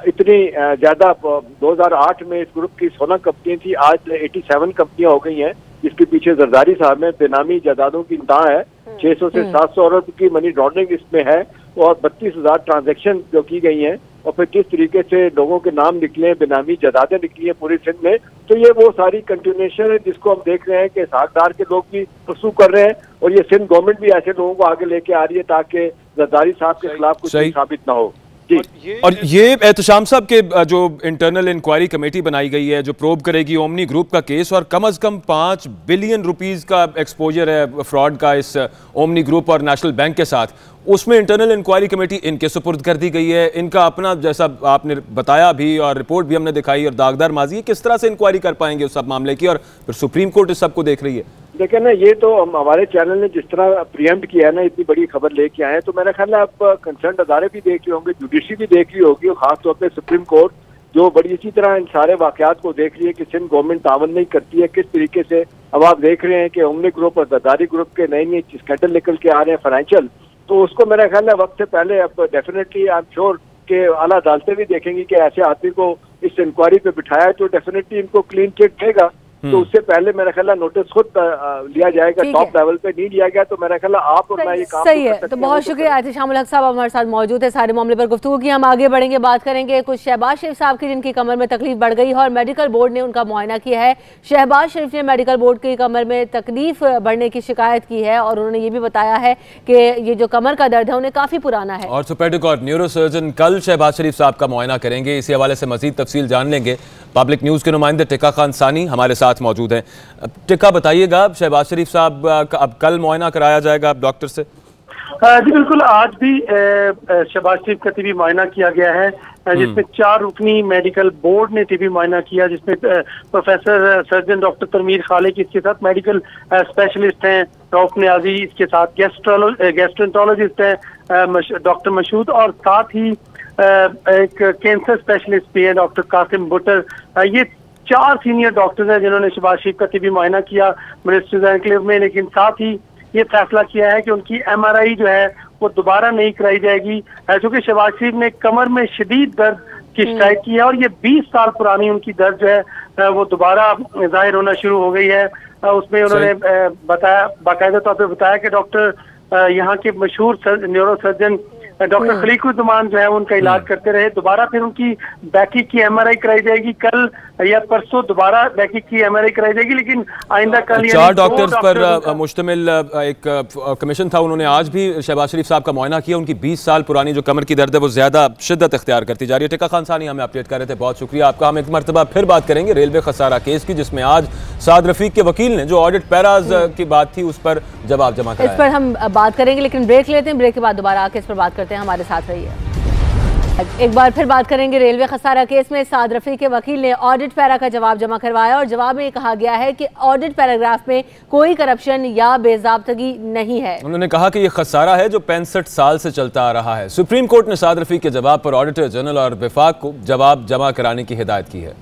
इतनी ज्यादा 2008 में इस ग्रुप की 16 कंपनियां थी, आज 87 कंपनियां हो गई हैं, जिसके पीछे जरदारी साहब में बेनामी जायदादों की इंतहा है, 600 से 700 अरब की मनी लॉन्ड्रिंग इसमें है और 32,000 ट्रांजैक्शन जो की गई हैं और फिर किस तरीके से लोगों के नाम निकले, बेनामी जायदादें निकली हैं पूरी सिंध में। तो ये वो सारी कंटिन्यूएशन है जिसको हम देख रहे हैं कि सागदार के लोग भी परसू कर रहे हैं और ये सिंध गवर्नमेंट भी ऐसे लोगों को आगे लेके आ रही है ताकि जरदारी साहब के खिलाफ कुछ भी साबित ना हो। और ये एहतशाम साहब के जो इंटरनल इंक्वायरी कमेटी बनाई गई है जो प्रोब करेगी ओमनी ग्रुप का केस, और कम से कम 5 बिलियन रुपीस का एक्सपोजर है फ्रॉड का इस ओमनी ग्रुप और नेशनल बैंक के साथ, उसमें इंटरनल इंक्वायरी कमेटी इनके सुपुर्द कर दी गई है। इनका अपना, जैसा आपने बताया भी और रिपोर्ट भी हमने दिखाई, और दागदार माजी है, किस तरह से इंक्वायरी कर पाएंगे उस सब मामले की, और फिर सुप्रीम कोर्ट इस सबको देख रही है। देखिए ना, ये तो हमारे चैनल ने जिस तरह प्रियम्प्ट किया है ना, इतनी बड़ी खबर लेके आए हैं, तो मेरा ख्याल है आप कंसर्न अदारे भी देख रहे होंगे, जुडिशरी भी देख रही होगी और खासतौर पर सुप्रीम कोर्ट जो बड़ी इसी तरह इन सारे वाकयात को देख रही है कि सिंध गवर्नमेंट तावन नहीं करती है किस तरीके से। अब आप देख रहे हैं कि ओमनी ग्रुप और जरदारी ग्रुप के नए नए स्कैंडल निकल के आ रहे हैं फाइनेंशियल, तो उसको मेरा ख्याल है वक्त से पहले अब डेफिनेटली आई एम श्योर कि आला अदालतें भी देखेंगी कि ऐसे आदमी को इस इंक्वायरी पे बिठाया तो डेफिनेटली इनको क्लीन चिट देगा। तो उससे पहले मेरा ख्याल नोटिस खुद लिया जाएगा, टॉप लेवल पे नहीं लिया गया, तो मेरा ख्याल आप और मैं ये काम सही है। तो बहुत शुक्रिया एहतशामुल हक साहब हमारे साथ मौजूद है सारे मामले पर गुफ्तगू की। हम आगे बढ़ेंगे, बात करेंगे कुछ शहबाज शरीफ साहब की जिनकी कमर में तकलीफ बढ़ गई है और मेडिकल बोर्ड ने उनका मुआयना किया है। शहबाज शरीफ ने मेडिकल बोर्ड की कमर में तकलीफ बढ़ने की शिकायत की है और उन्होंने ये भी बताया है कि ये जो कमर का दर्द है उन्हें काफी पुराना है। और ऑर्थोपेडिक और न्यूरो सर्जन कल शहबाज शरीफ साहब का मुआयना करेंगे। इसी हवाले से मजीद तफसील जान लेंगे। पब्लिक न्यूज़ के नुमाइंदे टिक्का खान सानी हमारे साथ मौजूद हैं। टिक्का, बताइएगा, शहबाज शरीफ साहब अब कल मुआयना कराया जाएगा अब डॉक्टर से? जी बिल्कुल, आज भी शहबाज शरीफ का टीबी मुआयना किया गया है जिसमें 4 रुकनी मेडिकल बोर्ड ने टीबी मुआयना किया, जिसमें प्रोफेसर सर्जन डॉक्टर तनवीर खालिक इसके साथ मेडिकल स्पेशलिस्ट हैं, रऊफ नियाजी इसके साथ गैस्ट्रोएंटरोलॉजिस्ट हैं डॉक्टर मशहूद, और साथ ही एक कैंसर स्पेशलिस्ट भी है डॉक्टर कासिम बुटर। ये 4 सीनियर डॉक्टर्स हैं जिन्होंने शहबाज शरीफ का टीबी मुआयना किया मिनिस्टर्स एनक्लेव में, लेकिन साथ ही ये फैसला किया है कि उनकी MRI जो है वो दोबारा नहीं कराई जाएगी, क्योंकि शहबाज शरीफ ने कमर में शदीद दर्द की शिकायत की है और ये 20 साल पुरानी उनकी दर्द जो है वो दोबारा जाहिर होना शुरू हो गई है। उसमें उन्होंने बताया, बाकायदा तौर पर बताया कि डॉक्टर यहाँ के मशहूर न्यूरो सर्जन डॉक्टर खलीकुज़्ज़मान जो है उनका इलाज करते रहे। दोबारा फिर उनकी बैकी की MRI कराई जाएगी, कल या परसों दोबारा बैकी की MRI कराई जाएगी, लेकिन आइंदा कल 4 डॉक्टर्स पर मुश्तमिल एक कमीशन था, उन्होंने आज भी शहबाज शरीफ साहब का मुआयना किया। उनकी 20 साल पुरानी जो कमर की दर्द है वो ज्यादा शिद्दत इख्तियार करती जा रही है। टिक्का खान सानी हमें अपडेट कर रहे थे, बहुत शुक्रिया आपका। हम एक मरतबा फिर बात करेंगे रेलवे खसारा केस की, जिसमें आज साद रफीक के वकील ने जो ऑडिट पैराज की बात थी उस पर जवाब जमा कराया। इस पर हम बात करेंगे, लेकिन ब्रेक लेते हैं, ब्रेक के बाद दोबारा आके इस पर बात करते हैं। हमारे साथ रहिए। एक बार फिर बात करेंगे रेलवे खसारा केस में साद रफीक के वकील ने ऑडिट पैरा का जवाब जमा करवाया और जवाब में कहा गया है कि ऑडिट पैराग्राफ में कोई करप्शन या बेजाब्तगी नहीं है। उन्होंने कहा कि यह खसारा है जो 65 साल से चलता आ रहा है। सुप्रीम कोर्ट ने साद रफीक के जवाब पर ऑडिटर जनरल और विफाक को जवाब जमा कराने की हिदायत की है।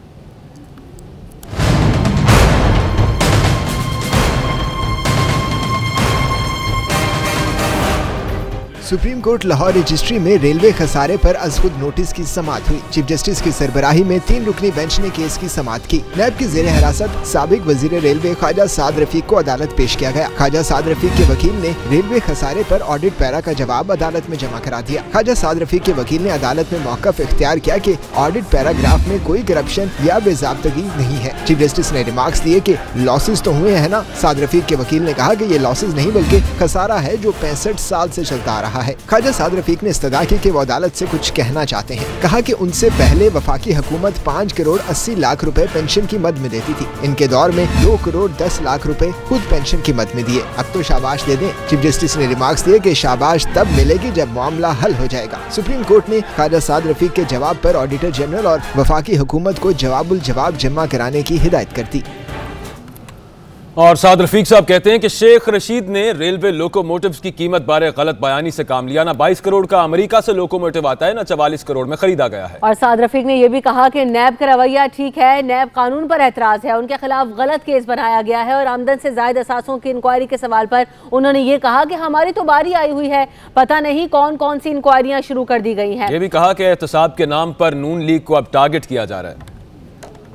सुप्रीम कोर्ट लाहौर रजिस्ट्री में रेलवे खसारे पर अज़खुद नोटिस की समाअत हुई। चीफ जस्टिस की सरबराही में 3 रुकनी बेंच ने केस की समाअत की। नैब की ज़ेरे हिरासत साबिक वजीर रेलवे ख्वाजा साद रफीक को अदालत पेश किया गया। ख्वाजा साद रफीक के वकील ने रेलवे खसारे पर ऑडिट पैरा का जवाब अदालत में जमा करा दिया। ख्वाजा साद रफीक के वकील ने अदालत में मौक़िफ़ इख्तियार किया कि ऑडिट पैराग्राफ में कोई करप्शन या बेजाब्तगी नहीं है। चीफ जस्टिस ने रिमार्क्स दिए कि लॉसेज तो हुए हैं ना। साद रफीक के वकील ने कहा कि ये लॉसेज नहीं बल्कि खसारा है जो 65 साल से चलता आ रहा है। ख्वाजा साद रफीक ने इस्तदा की कि वो अदालत से कुछ कहना चाहते हैं। कहा कि उनसे पहले वफाकी हुकूमत 5 करोड़ 80 लाख रुपए पेंशन की मद में देती थी। इनके दौर में 2 करोड़ 10 लाख रुपए खुद पेंशन की मद में दिए। अब तो शाबाश दे दें। चीफ जस्टिस ने रिमार्क्स दिए कि शाबाश तब मिलेगी जब मामला हल हो जाएगा। सुप्रीम कोर्ट ने ख्वाजा साद रफीक के जवाब पर ऑडिटर जनरल और वफाकी हुकूमत को जवाबुल जवाब जमा कराने की हिदायत कर दी। और साद रफीक साहब कहते हैं कि शेख रशीद ने रेलवे लोकोमोटिव्स की कीमत बारे गलत बयानी से काम लिया। ना 22 करोड़ का अमेरिका से लोकोमोटिव आता है, ना 44 करोड़ में खरीदा गया है। और साद रफीक ने यह भी कहा कि नैब का रवैया ठीक है, नैब कानून पर एतराज है, उनके खिलाफ गलत केस बनाया गया है। और आमदन से ज्यादा असासों की इंक्वायरी के सवाल पर उन्होंने ये कहा कि हमारी तो बारी आई हुई है, पता नहीं कौन कौन सी इंक्वायरियां शुरू कर दी गई हैं। ये भी कहा कि एहतसाब के नाम पर नून लीग को अब टारगेट किया जा रहा है।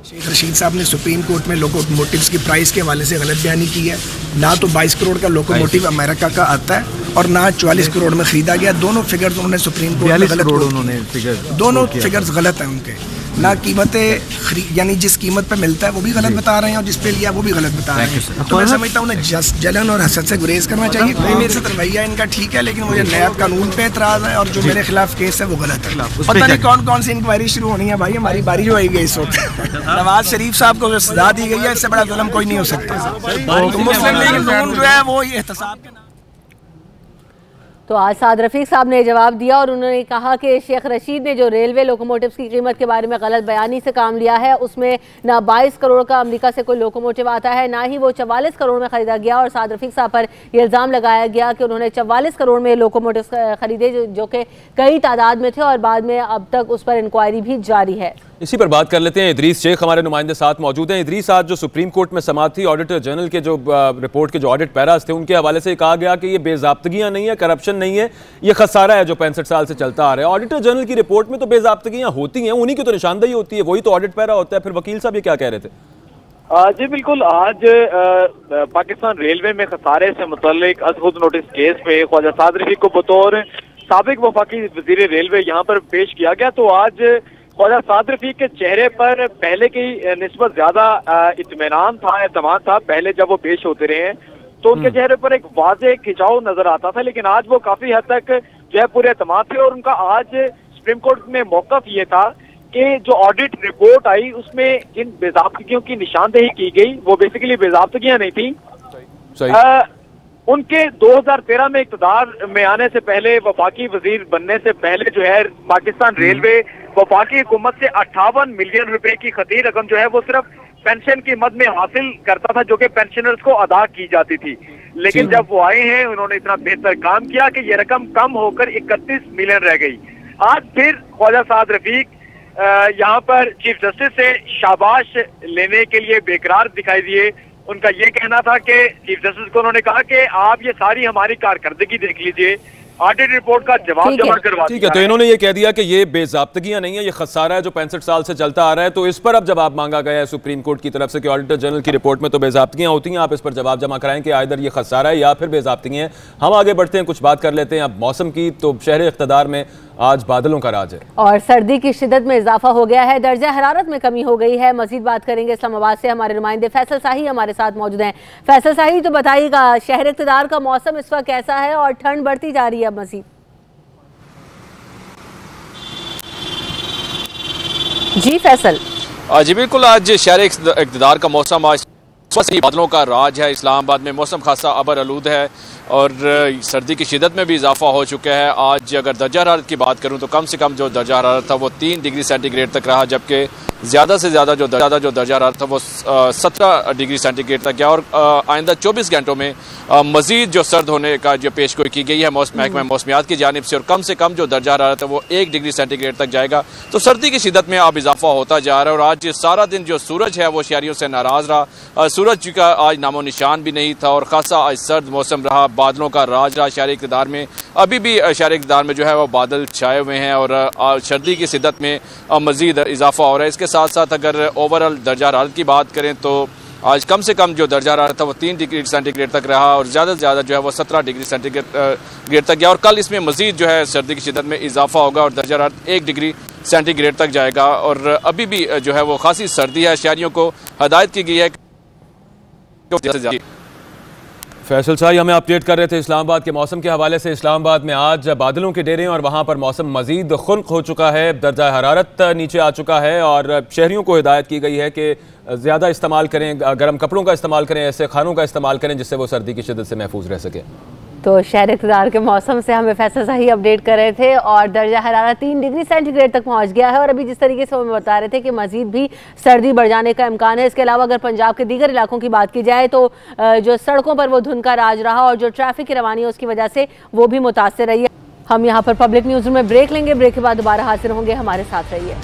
शेख रशीद साहब ने सुप्रीम कोर्ट में लोकोमोटिव्स की प्राइस के हवाले से गलत बयानी की है। ना तो 22 करोड़ का लोकोमोटिव अमेरिका का आता है और ना 44 करोड़ में खरीदा गया। दोनों फिगर्स उन्होंने सुप्रीम कोर्ट में गलत दोनों फिगर्स गलत हैं उनके। ना कीमतें यानी जिस कीमत पे मिलता है वो भी गलत बता रहे हैं और जिस पे लिया वो भी गलत बता रहे हैं। तो मैं समझता हूँ उन्हें जलन और हसद से गुरेज करना चाहिए। मेरे से रवैया इनका ठीक है, लेकिन मुझे नैब कानून पे एतराज़ है और जो मेरे खिलाफ केस है वो गलत है। पता नहीं कौन कौन सी इंक्वायरी शुरू होनी है भाई, हमारी बारी जो आई है इस वक्त। नवाज शरीफ साहब को जो सजा दी गई है इससे बड़ा जुल्म कोई नहीं हो सकता। तो मुस्लिम लीग नून जो है वो एहतसाब के तो आज साद रफीक साहब ने जवाब दिया और उन्होंने कहा कि शेख रशीद ने जो रेलवे लोकोमोटिव्स की कीमत के बारे में गलत बयानी से काम लिया है, उसमें ना 22 करोड़ का अमेरिका से कोई लोकोमोटिव आता है, ना ही वो 44 करोड़ में ख़रीदा गया। और साद रफीक साहब पर यह इल्ज़ाम लगाया गया कि उन्होंने 44 करोड़ में लोकोमोटिव्स खरीदे जो कि कई तादाद में थे और बाद में अब तक उस पर इंक्वायरी भी जारी है। इसी पर बात कर लेते हैं। इदरीस शेख हमारे नुमाइंदे साथ मौजूद हैं। इदरीस, आज जो सुप्रीम कोर्ट में समाअत थी, ऑडिटर जनरल के जो रिपोर्ट के जो ऑडिट पैराज थे उनके हवाले से कहा गया कि ये बेजाब्तगियां नहीं है, करप्शन नहीं है, ये खसारा है जो 65 साल से चलता आ रहा है। ऑडिटर जनरल की रिपोर्ट में तो बेजाब्तगियां होती हैं, उन्हीं की तो निशानदेही होती है, वही तो ऑडिट पैरा होता है। फिर वकील साहब ये क्या कह रहे थे? जी बिल्कुल, आज पाकिस्तान रेलवे में खसारे से मुतल्लिक अदखुद नोटिस केस पे ख्वाजा साद रफीक को बतौर साबिक वफाकी वजीर रेलवे यहाँ पर पेश किया गया। तो आज ख्वाजा साद रफीक के चेहरे पर पहले की निस्बत ज्यादा इत्मीनान था, एतमाद था। पहले जब वो पेश होते रहे हैं तो उनके चेहरे पर एक वाज़ेह खिंचाव नजर आता था, लेकिन आज वो काफी हद तक जो है पूरे एतमाद थे। और उनका आज सुप्रीम कोर्ट में मौक़िफ़ ये था कि जो ऑडिट रिपोर्ट आई उसमें जिन बेज़ाब्तगियों की निशानदेही की गई वो बेसिकली बेज़ाब्तगियां नहीं थी। उनके 2013 में इक़्तिदार में आने से पहले, वफाकी वजीर बनने से पहले जो है पाकिस्तान रेलवे वफाकी हुकूमत से 58 मिलियन रुपए की खती रकम जो है वो सिर्फ पेंशन की मद में हासिल करता था, जो कि पेंशनर्स को अदा की जाती थी। लेकिन जब वो आए हैं उन्होंने इतना बेहतर काम किया कि ये रकम कम होकर 31 मिलियन रह गई। आज फिर ख्वाजा साद रफीक यहाँ पर चीफ जस्टिस से शाबाश लेने के लिए बेकरार दिखाई दिए। उनका ये कहना था कि चीफ जस्टिस को उन्होंने कहा कि आप ये सारी हमारी कारकर्दगी देख लीजिए, ऑडिट रिपोर्ट का जवाब जमा करवा। ठीक है, तो इन्होंने ये कह दिया कि ये बेजाब्तगियां नहीं है, ये खसारा है जो 65 साल से चलता आ रहा है। तो इस पर अब जवाब मांगा गया है सुप्रीम कोर्ट की तरफ से कि ऑडिटर जनरल की रिपोर्ट में तो बेजाब्तगियां होती हैं, आप इस पर जवाब जमा कराएं कि आइदर ये खसारा है या फिर बेजाब्तगियां हैं। हम आगे बढ़ते हैं, कुछ बात कर लेते हैं अब मौसम की। तो शहर इक़्तिदार में आज बादलों का राज है और सर्दी की शिद्दत में इजाफा हो गया है, दर्जा हरारत में कमी हो गई है। मजीद बात करेंगे इस्लामाबाद से, हमारे नुमाइंदे फैसल शाही हमारे साथ मौजूद हैं। फैसल शाही, तो बताइएगा शहर इक़्तिदार का मौसम इस वक्त कैसा है और ठंड बढ़ती जा रही है अब मजीद? जी फैसल। जी बिल्कुल, आज शहर इक़्तिदार का मौसम आज बादलों का राज है। इस्लामाबाद में मौसम खासा अबर आलूद है और सर्दी की शिदत में भी इजाफा हो चुका है। आज अगर दर्जा हरारत की बात करूं तो कम से कम जो दर्जा हरारत था वो 3 डिग्री सेंटीग्रेड तक रहा, जबकि ज़्यादा से ज़्यादा जो दर्जा हरारत था वो 17 डिग्री सेंटीग्रेड तक गया। और आइंदा 24 घंटों में मज़ीद जो सर्द होने का जो पेशगोई की गई है महकमा मौसमियात की जानिब से, और कम से कम जो दर्जा हरारत है वो 1 डिग्री सेंटीग्रेड तक जाएगा। तो सर्दी की शिदत में अब इजाफा होता जा रहा है। और आज सारा दिन जो सूरज है वो शहरियों से नाराज़ रहा, सूरज का आज नामो निशान भी नहीं था और खासा आज सर्द मौसम रहा, बादलों का राज रहा शहर इक़्तिदार में। अभी भी शहर इक़्तिदार में जो है वो बादल छाए हुए हैं और सर्दी की शिदत में मज़ीद इजाफा हो रहा है। इसके साथ साथ अगर ओवरऑल दर्जा हरारत की बात करें तो आज कम से कम जो दर्जा हरारत था वो 3 डिग्री सेंटीग्रेड तक रहा और ज़्यादा से ज़्यादा जो है वो 17 डिग्री सेंटीग्रेड तक गया। और कल इसमें मज़ीद जो है सर्दी की शिदत में इजाफा होगा और दर्जा हरारत 1 डिग्री सेंटीग्रेड तक जाएगा। और अभी भी जो है वो खासी सर्दी है, शहरियों को हदायत की गई है। फैसल शाही हमें अपडेट कर रहे थे इस्लामाबाद के मौसम के हवाले से। इस्लामाबाद में आज बादलों के डेरे और वहाँ पर मौसम मज़ीद खुनक हो चुका है, दर्जा हरारत नीचे आ चुका है और शहरियों को हिदायत की गई है कि ज़्यादा इस्तेमाल करें, गर्म कपड़ों का इस्तेमाल करें, ऐसे खानों का इस्तेमाल करें जिससे वो सर्दी की शिद्दत से महफूज रह सके। तो शहर इक़्तिदार के मौसम से हमें फैसल शाही अपडेट कर रहे थे और दर्जा हरारत 3 डिग्री सेंटीग्रेड तक पहुंच गया है। और अभी जिस तरीके से हमें बता रहे थे कि मजीद भी सर्दी बढ़ जाने का इम्कान है। इसके अलावा अगर पंजाब के दीगर इलाकों की बात की जाए तो जो सड़कों पर वो धुंध का राज रहा और जो ट्रैफिक की रवानी है उसकी वजह से वो भी मुतासर रही है। हम यहाँ पर पब्लिक न्यूज़ में ब्रेक लेंगे, ब्रेक के बाद दोबारा हाजिर होंगे, हमारे साथ रहिए।